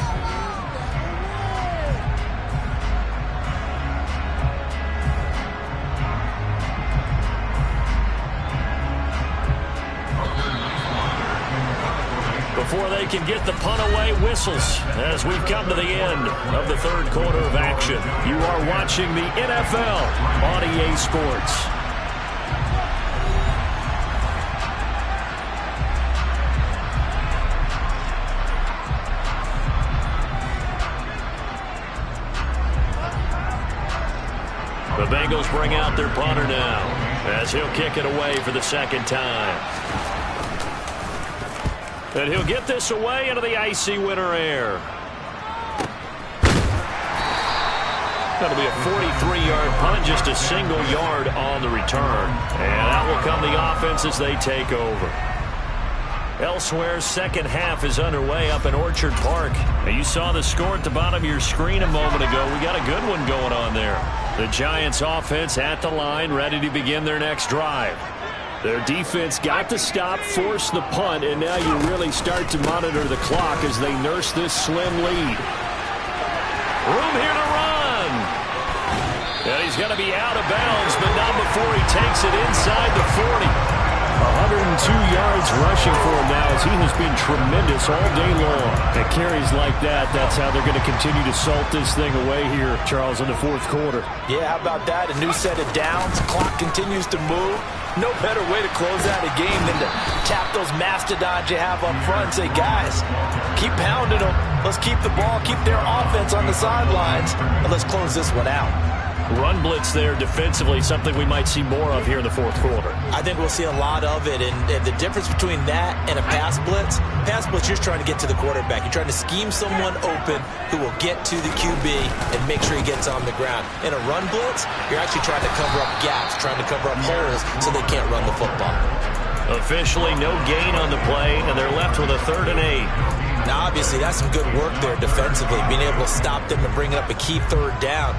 [SPEAKER 2] Before they can get the punt away, whistles as we've come to the end of the third quarter of action. You are watching the NFL on EA Sports. The Bengals bring out their punter now as he'll kick it away for the second time. And he'll get this away into the icy winter air. That'll be a 43-yard punt, just a single yard on the return. And out will come the offense as they take over. Elsewhere, second half is underway up in Orchard Park. Now, you saw the score at the bottom of your screen a moment ago. We got a good one going on there. The Giants offense at the line, ready to begin their next drive. Their defense got to stop, force the punt, and now you really start to monitor the clock as they nurse this slim lead. Room here to run. And he's going to be out of bounds, but not before he takes it inside the 40. 102 yards rushing for him now as he has been tremendous all day long. At carries like that, that's how they're going to continue to salt this thing away here, Charles, in the fourth quarter.
[SPEAKER 4] Yeah, how about that? A new set of downs. Clock continues to move. No better way to close out a game than to tap those mastodons you have up front and say, guys, keep pounding them. Let's keep the ball, keep their offense on the sidelines, and let's close this one out.
[SPEAKER 2] Run blitz there defensively, something we might see more of here in the fourth quarter.
[SPEAKER 4] I think we'll see a lot of it, and the difference between that and a pass blitz, you're trying to get to the quarterback. You're trying to scheme someone open who will get to the QB and make sure he gets on the ground. In a run blitz, you're actually trying to cover up gaps, trying to cover up holes so they can't run the football. Officially, no gain on the play, and they're left with a 3rd and 8. Now, obviously, that's some good work there defensively, being able to stop them and bring up a key 3rd down.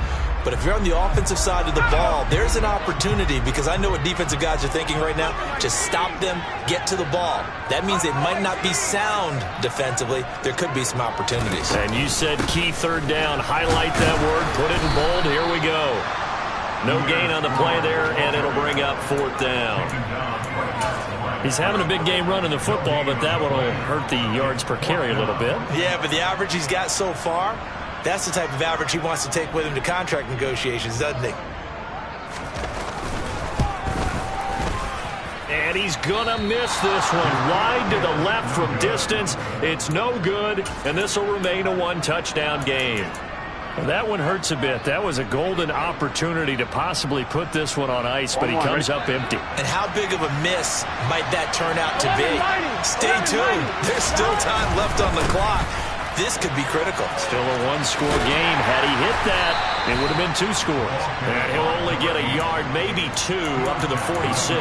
[SPEAKER 4] But if you're on the offensive side of the ball, there's an opportunity, because I know what defensive guys are thinking right now. Just stop them, get to the ball. That means they might not be sound defensively. There could be some opportunities.
[SPEAKER 2] And you said key 3rd down. Highlight that word, put it in bold. Here we go. No gain on the play there, and it'll bring up 4th down. He's having a big game running the football, but that one will hurt the yards per carry a little bit.
[SPEAKER 4] Yeah, but the average he's got so far, that's the type of average he wants to take with him to contract negotiations, doesn't he?
[SPEAKER 2] And he's going to miss this one. Wide to the left from distance. It's no good, and this will remain a 1-touchdown game. And that one hurts a bit. That was a golden opportunity to possibly put this one on ice, but he comes up empty.
[SPEAKER 4] And how big of a miss might that turn out to be? Stay tuned. There's still time left on the clock. This could be critical.
[SPEAKER 2] Still a 1-score game. Had he hit that, it would have been 2 scores. And he'll only get a yard, maybe 2, up to the 46.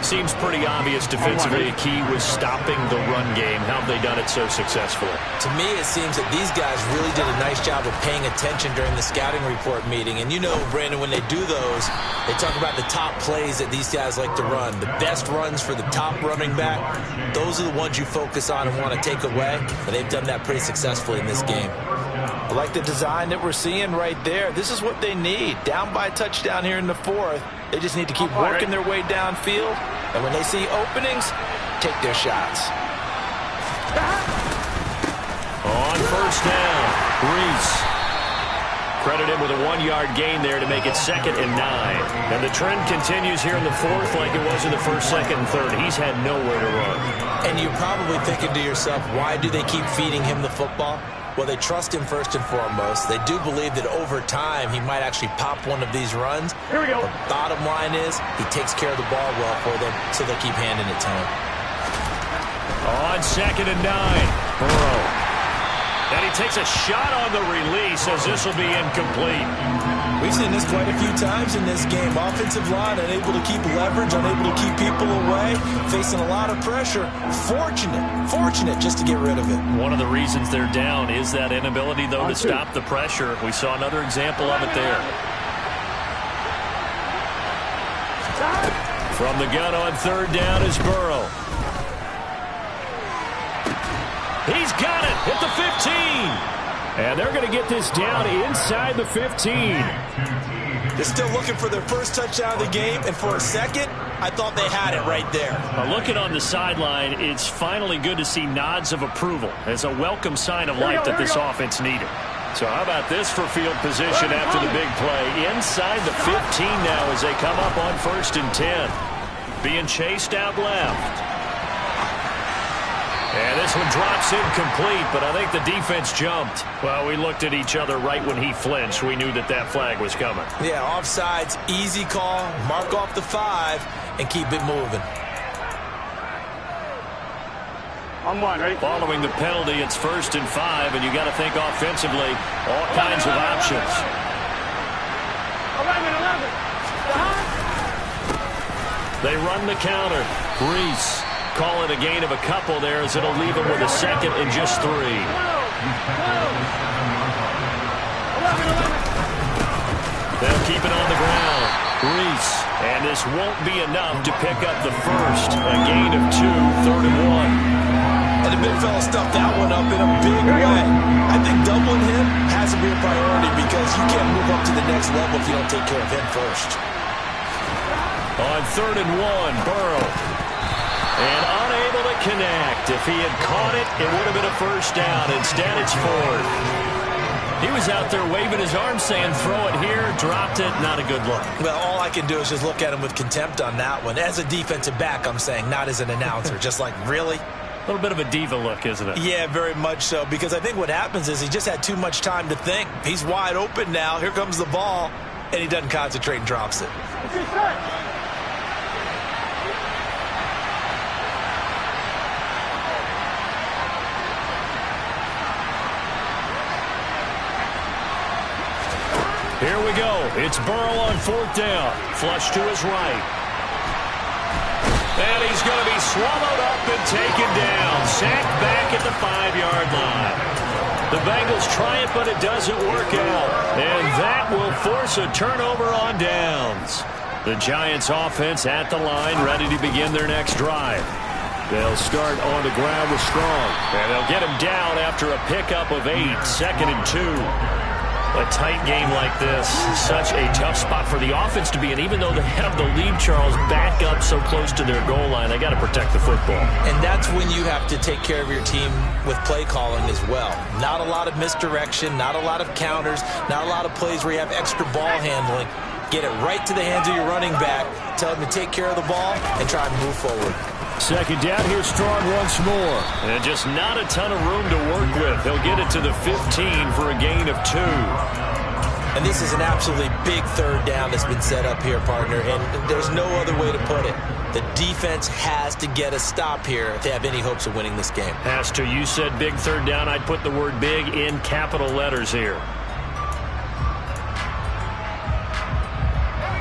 [SPEAKER 2] Seems pretty obvious defensively. A key was stopping the run game. How have they done it so successfully?
[SPEAKER 4] To me, it seems that these guys really did a nice job of paying attention during the scouting report meeting. And you know, Brandon, when they do those, they talk about the top plays that these guys like to run. The best runs for the top running back, those are the ones you focus on and want to take away. And they've done that pretty successfully in this game. I like the design that we're seeing right there. This is what they need. Down by a touchdown here in the 4th. They just need to keep working their way downfield. And when they see openings, take their shots.
[SPEAKER 2] On 1st down, Reese. Credited with a 1-yard gain there to make it 2nd and 9. And the trend continues here in the 4th like it was in the 1st, 2nd, and 3rd. He's had nowhere to run.
[SPEAKER 4] And you're probably thinking to yourself, why do they keep feeding him the football? Well, they trust him first and foremost. They do believe that over time he might actually pop one of these runs.
[SPEAKER 3] Here we go.
[SPEAKER 4] The bottom line is he takes care of the ball well for them, so they'll keep handing it to him.
[SPEAKER 2] On 2nd and 9, Burrow. And he takes a shot on the release as this will be incomplete.
[SPEAKER 4] We've seen this quite a few times in this game. Offensive line unable to keep leverage, unable to keep people away, facing a lot of pressure. Fortunate just to get rid of it.
[SPEAKER 2] One of the reasons they're down is that inability, though, to stop the pressure. We saw another example of it there. From the gun on third down is Burrow. He's got it at the 15. And they're going to get this down inside the 15.
[SPEAKER 4] They're still looking for their first touchdown of the game, and for a second, I thought they had it right there.
[SPEAKER 2] Looking on the sideline, it's finally good to see nods of approval as a welcome sign of life that this offense needed. So how about this for field position after the big play? Inside the 15 now as they come up on 1st and 10. Being chased out left. And this one drops incomplete, but I think the defense jumped. Well, we looked at each other right when he flinched. We knew that that flag was coming.
[SPEAKER 4] Yeah, offsides, easy call, mark off the 5, and keep it moving.
[SPEAKER 3] On one, ready?
[SPEAKER 2] Following the penalty, it's 1st and 5, and you got to think offensively, all kinds of options.
[SPEAKER 3] 11.
[SPEAKER 2] They run the counter. Reese. Call it a gain of a couple there as it'll leave him with a 2nd and just 3. They'll keep it on the ground. Reese. And this won't be enough to pick up the first. A gain of 2, 3rd and 1.
[SPEAKER 4] And the big fella stuffed that one up in a big way. I think doubling him has to be a priority because you can't move up to the next level if you don't take care of him first.
[SPEAKER 2] On 3rd and 1, Burrow. And unable to connect. If he had caught it, it would have been a first down. Instead, it's 4th. He was out there waving his arms saying, throw it here, dropped it, not a good look.
[SPEAKER 4] Well, all I can do is just look at him with contempt on that one. As a defensive back, I'm saying, not as an announcer. Just like, really?
[SPEAKER 2] A little bit of a diva look, isn't it?
[SPEAKER 4] Yeah, very much so. Because I think what happens is he just had too much time to think. He's wide open now. Here comes the ball. And he doesn't concentrate and drops it.
[SPEAKER 2] Here we go. It's Burrow on 4th down. Flush to his right. And he's going to be swallowed up and taken down. Sacked back at the 5-yard line. The Bengals try it, but it doesn't work out. And that will force a turnover on downs. The Giants offense at the line, ready to begin their next drive. They'll start on the ground with Strong. And they'll get him down after a pickup of 8. 2nd and 2. A tight game like this, such a tough spot for the offense to be in. Even though they have the lead, Charles, back up so close to their goal line, they got to protect the football.
[SPEAKER 4] And that's when you have to take care of your team with play calling as well. Not a lot of misdirection, not a lot of counters, not a lot of plays where you have extra ball handling. Get it right to the hands of your running back, tell him to take care of the ball, and try and move forward.
[SPEAKER 2] 2nd down, here's Strong once more. And just not a ton of room to work with. He'll get it to the 15 for a gain of 2.
[SPEAKER 4] And this is an absolutely big 3rd down that's been set up here, partner, and there's no other way to put it. The defense has to get a stop here if they have any hopes of winning this game.
[SPEAKER 2] Has to. You said big 3rd down. I'd put the word big in capital letters here.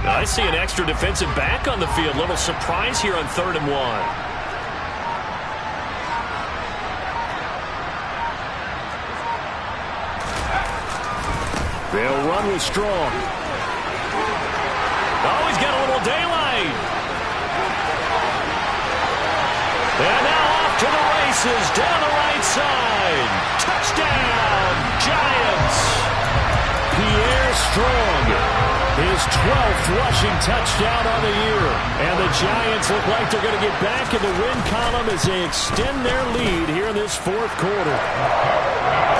[SPEAKER 2] Now, I see an extra defensive back on the field. Little surprise here on 3rd and 1. They'll run with Strong. Oh, he's got a little daylight. And now off to the races down the right side. Touchdown, Giants. Pierre Strong, his 12th rushing touchdown on the year. And the Giants look like they're going to get back in the win column as they extend their lead here in this 4th quarter.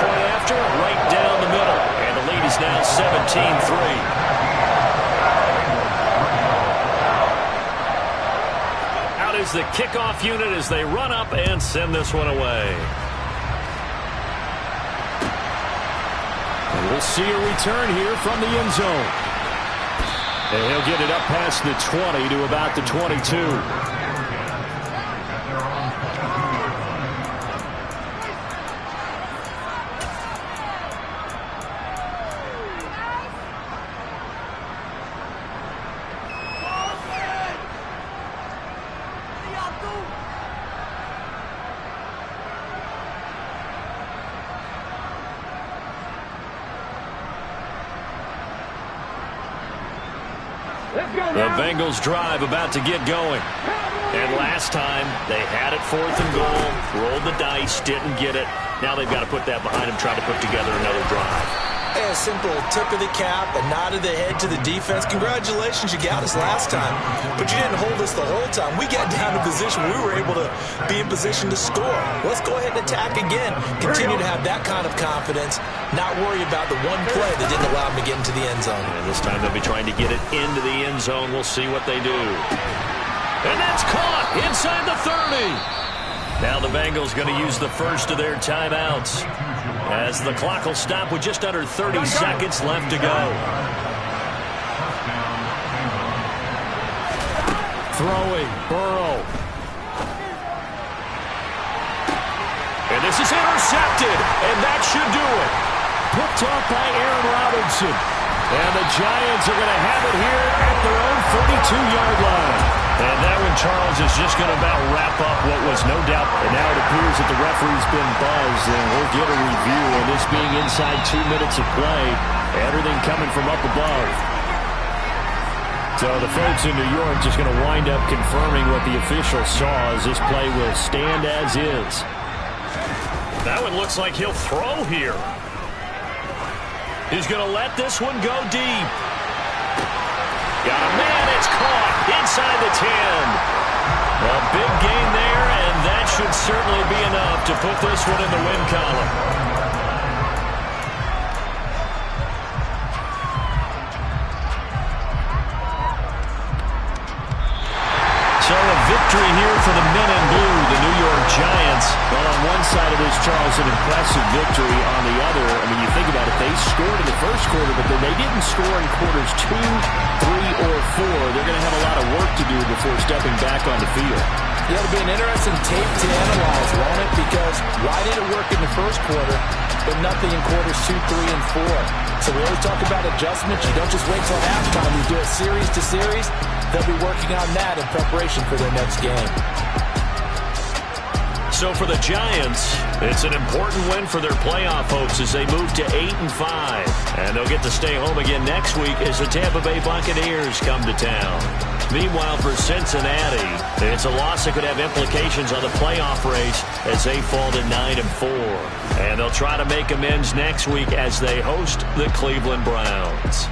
[SPEAKER 2] Point after, right down the middle. And the lead is now 17-3. Out is the kickoff unit as they run up and send this one away. And we'll see a return here from the end zone. And he'll get it up past the 20 to about the 22. The Bengals drive about to get going. And last time, they had it 4th and goal, rolled the dice, didn't get it. Now they've got to put that behind them, try to put together another drive.
[SPEAKER 4] Hey, a simple tip of the cap, a nod of the head to the defense. Congratulations, you got us last time, but you didn't hold us the whole time. We got down to position where we were able to be in position to score. Let's go ahead and attack again. Continue to have that kind of confidence, not worry about the one play that didn't allow them to get into the end zone.
[SPEAKER 2] And this time they'll be trying to get it into the end zone. We'll see what they do. And that's caught inside the 30. Now the Bengals going to use the first of their timeouts as the clock will stop with just under 30 seconds left to go. Throwing, Burrow. And this is intercepted, and that should do it. Picked off by Aaron Robinson. And the Giants are going to have it here at their own 32-yard line. And that one, Charles, is just going to about wrap up what was no doubt. And now it appears that the referee's been buzzed, and we'll get a review. And this being inside 2 minutes of play, everything coming from up above. So the folks in New York just going to wind up confirming what the official saw as this play will stand as is. That one looks like he'll throw here. He's going to let this one go deep. Got a man, it's caught inside the 10. A big gain there, and that should certainly be enough to put this one in the win column. So a victory here for the men in blue, the New York Giants. Well, on one side of this, Charles, an impressive victory. On the other, I mean, you think about it, they scored in the first quarter, but then they didn't score in quarters 2, 3, or 4. They're going to have a lot of work to do before stepping back on the field.
[SPEAKER 4] Yeah, it'll be an interesting tape to analyze, won't it? Because why did it work in the first quarter, but nothing in quarters 2, 3, and 4? So we always talk about adjustments. You don't just wait till halftime. You do it series to series. They'll be working on that in preparation for their next game.
[SPEAKER 2] So for the Giants, it's an important win for their playoff hopes as they move to 8-5. And they'll get to stay home again next week as the Tampa Bay Buccaneers come to town. Meanwhile, for Cincinnati, it's a loss that could have implications on the playoff race as they fall to 9-4. And they'll try to make amends next week as they host the Cleveland Browns.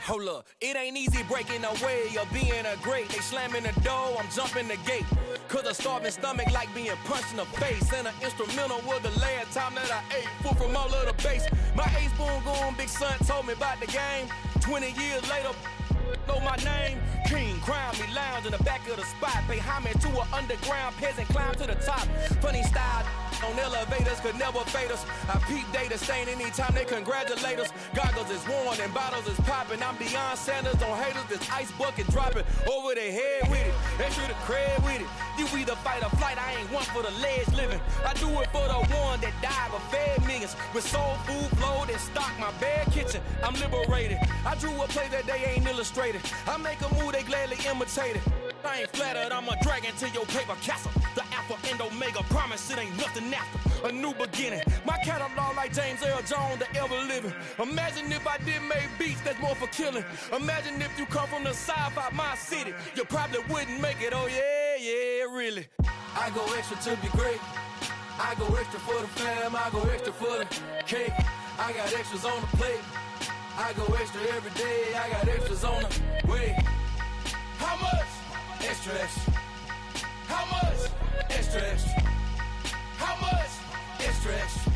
[SPEAKER 6] Hold up, it ain't easy breaking away or being a great. They slamming the door, I'm jumping the gate. Cause a starving stomach like being punched in the face. And an instrumental was the last time that I ate. Full from all of the bass. My ace boom going, big son told me about the game. 20 years later, know my name. King, crown me, lounge in the back of the spot. Pay homage to an underground peasant, climb to the top. Funny style on elevators could never fade us. I peep data stain anytime they congratulate us. Goggles is worn and bottles is popping. I'm beyond Sanders on haters, this ice bucket dropping over their head with it. Extra the cred with it. You either fight or flight, I ain't one for the ledge living. I do it for the one that died but fed millions. With soul food flowed and stock my bare kitchen. I'm liberated. I drew a play that they ain't illustrated. I make a move, they gladly imitate it. I ain't flattered, I'm a dragon to your paper castle. The Alpha and Omega, promise it ain't nothing after. A new beginning. My catalog like James Earl Jones, the ever living. Imagine if I did make beats that's more for killing. Imagine if you come from the sci-fi, my city. You probably wouldn't make it, oh yeah, really. I go extra to be great. I go extra for the fam, I go extra for the cake. I got extras on the plate. I go extra every day, I got extras on the way. How much? Extra, extra. How much? Extra, extra. How much? Extra, extra.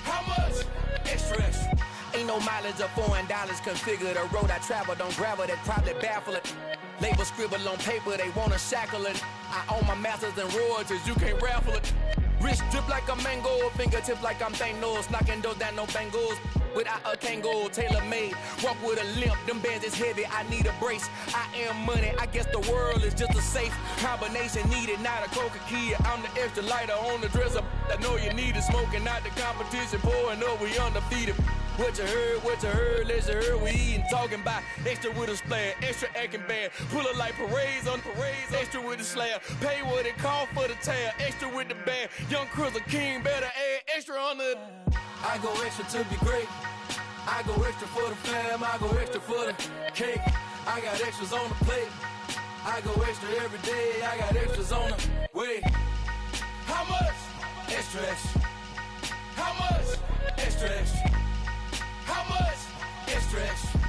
[SPEAKER 6] How much? Extra, extra. Ain't no mileage of $4 configure the road I travel. Don't gravel that probably baffle it. Label scribble on paper, they wanna shackle it. I own my masters and royalties, you can't raffle it. Wrist drip like a mango, fingertips like I'm Thanos. Knocking those down, no bangles. Without a Kango, tailor-made. Walk with a limp, them bands is heavy, I need a brace. I am money, I guess the world is just a safe combination needed, not a coca key. I'm the extra lighter on the dresser. I know you need it, smoking out the competition, pouring up, we undefeated. What you heard, let's heard, we eating, talking about extra with a splash, extra acting bad. Pull it like parades on parades, extra with the slab. Pay what it cost for the tab, extra with the bag. Young Cruiser King, better add extra on the. I go extra to be great. I go extra for the fam, I go extra for the cake. I got extras on the plate. I go extra every day, I got extras on the way. How much? Extra, extra. How much? Extra, extra. How much? Extra, extra.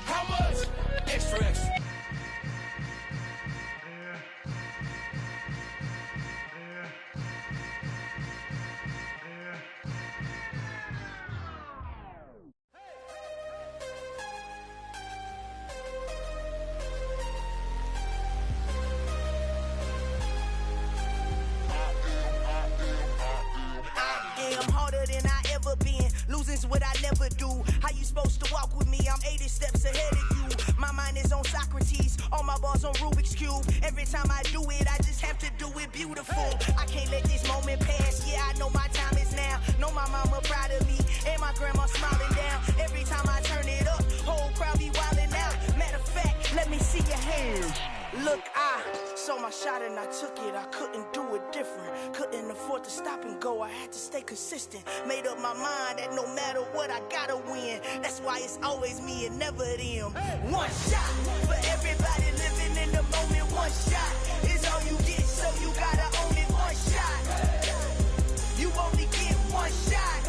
[SPEAKER 6] How much? Extra, extra.
[SPEAKER 7] Losing's what I never do. How you supposed to walk with me? I'm 80 steps ahead of you. My mind is on Socrates, all my bars on Rubik's Cube. Every time I do it, I just have to do it beautiful. I can't let this moment pass. Yeah, I know my time is now. Know my mama proud of me, and my grandma smiling down. Every time I turn it up, whole crowd be wildin' out. Matter of fact, let me see your hands. Look, I saw my shot and I took it. I couldn't do it different. Couldn't afford to stop and go. I had to stay consistent. Made up my mind that no matter what, I gotta win. That's why it's always me and never them. One shot for everybody living in the moment. One shot is all you get, so you gotta own it. One shot. You only get one shot.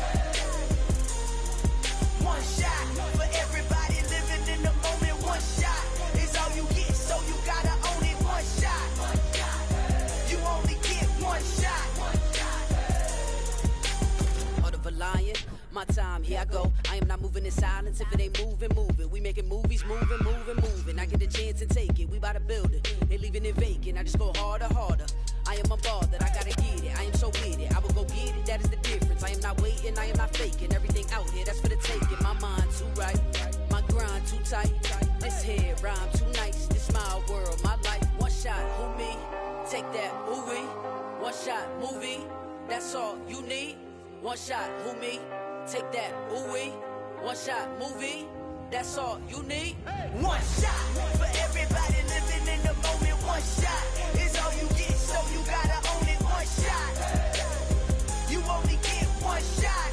[SPEAKER 7] One shot for everybody living in the moment. One shot is all you get, so you gotta own it. One shot. You only get one shot.
[SPEAKER 8] Heart of a lion, my time, here I go. I am not moving in silence. If it ain't moving, moving. We making movies, moving. I get a chance and take it. We bout to build it. They leaving it vacant. I just go harder. I am a ball that I gotta get it. I am so with it. I will go get it. That is the difference. I am not waiting. I am not faking. Everything out here, that's for the taking. My mind too right. My grind too tight. This here rhyme too nice. This my world, my life. One shot, who me? Take that, movie. One shot, movie. That's all you need. One shot, who me? Take that, ooh-wee. One shot, movie. That's all you need.
[SPEAKER 7] One shot for everybody living in the moment. One shot is all you get, so you gotta own it. One shot. You only get one shot.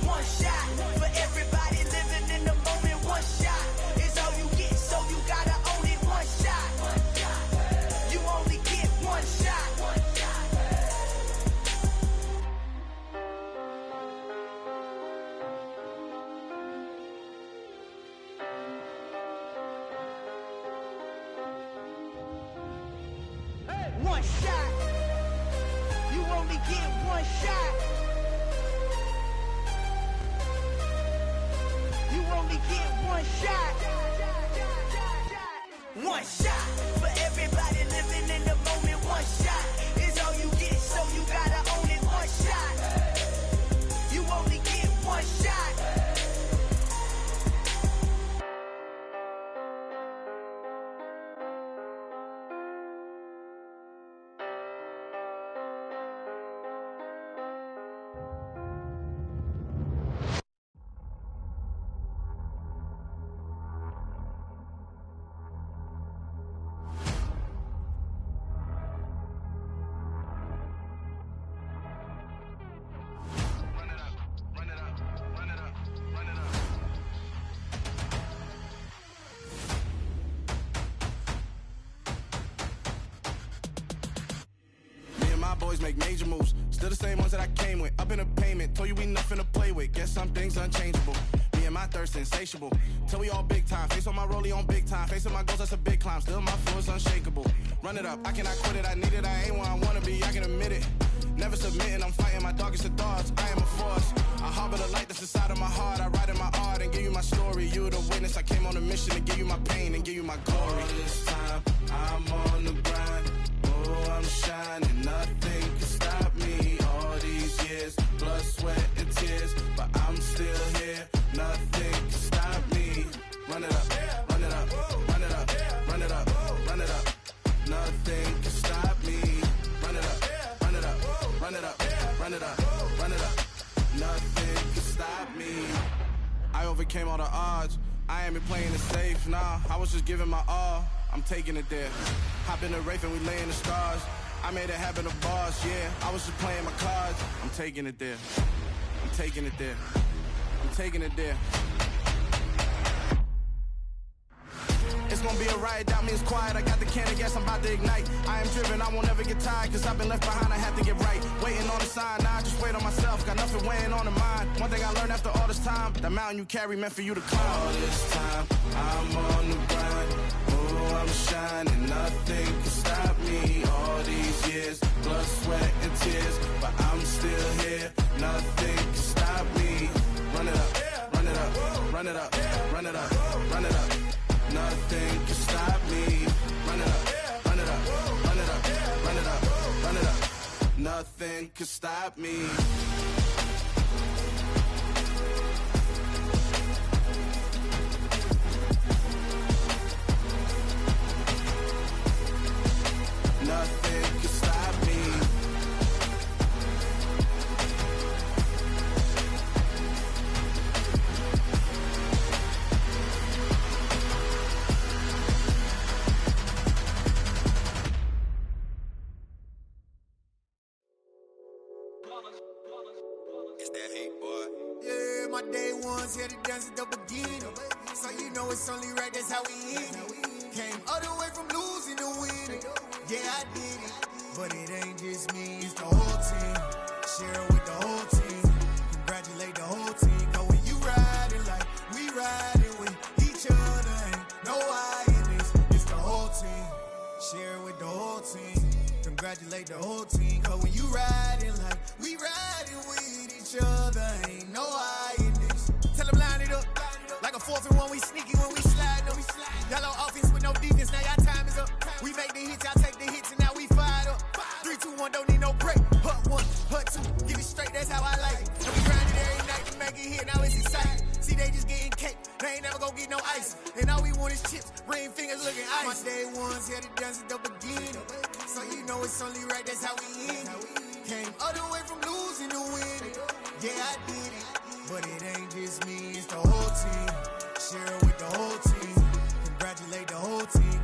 [SPEAKER 7] One shot for everybody living in the moment. One shot is all you get, so you gotta own it. One shot. You only get one shot. one shot. You only get one shot. You only get one shot. One shot for everybody living in the moment. One shot is all you get, so you gotta own it. One shot. You only get one shot.
[SPEAKER 9] Boys make major moves, still the same ones that I came with. Up in a payment, told you we nothing to play with. Guess some things unchangeable. Me and my thirst insatiable. Till we all big time. Face on my rollie on big time. Face on my goals, that's a big climb. Still my flow is unshakable. Run it up, I cannot quit it. I need it, I ain't where I wanna be. I can admit it. Never submitting, I'm fighting my darkest of thoughts. I am a force. I harbor the light that's inside of my heart. I write in my art and give you my story. You the witness. I came on a mission to give you my pain and give you my glory. All this time, I'm on the grind. Oh, I'm shining. Nothing can stop me. All these years, blood, sweat, and tears, but I'm still here. Nothing can stop me. Run it up, run it up, run it up, run it up, run it up. Nothing can stop me. Run it up, run it up, run it up, run it up, run it up. Nothing can stop me. I overcame all the odds. I ain't been playing it safe, nah. I was just giving my all. I'm taking it there. Hop in the Wraith and we laying the stars. I made it happen to bars, yeah. I was just playing my cards. I'm taking it there. I'm taking it there. I'm taking it there. It's gonna be a riot, doubt me it's quiet. I got the can of gas, I'm about to ignite. I am driven, I won't ever get tired, cause I've been left behind, I have to get right. Waiting on the sign, now I just wait on myself. Got nothing weighing on the mind. One thing I learned after all this time, that mountain you carry meant for you to climb. All this time, I'm on the grind. Oh, I'm shining, nothing can stop me. All these years, blood, sweat, and tears, but I'm still here. Nothing can stop me. Run it up, run it up, run it up, run it up, run it up. Nothing can stop me. Run it up, run it up, run it up, run it up, run it up. Nothing can stop me. Nothing can stop me.
[SPEAKER 10] It's that hate, boy.
[SPEAKER 11] Yeah, my day ones here to dance at the beginning. So you know it's only right, that's how we end it. Came all the way from losing to winning. Yeah, I did it. But it ain't just me, it's the whole team. Share it with the whole team. Congratulate the whole team. Cause when you riding like we riding with each other, ain't no I in this. It's the whole team. Share it with the whole team. Congratulate the whole team. Cause when you riding like we riding with each other, ain't no I in this. Tell them line it up. Like a 4th and 1, we sneaky when we slide up. Y'all on offense with no defense, now y'all time is up. We make the hits, y'all take the hits, and now we fired up. 3, 2, 1, don't need no break. Hut 1, hut 2, get it straight, that's how I like it. And we grinding every night to make it hit, now it's exciting. See, they just getting cake, they ain't never gonna get no ice. And all we want is chips, ring fingers looking ice. My day ones here to dance at the beginning. So you know it's only right, that's how we end it. Came all the way from losing to winning. Yeah, I did it. But it ain't just me, it's the whole team. Share it with the whole team. Congratulate the whole team.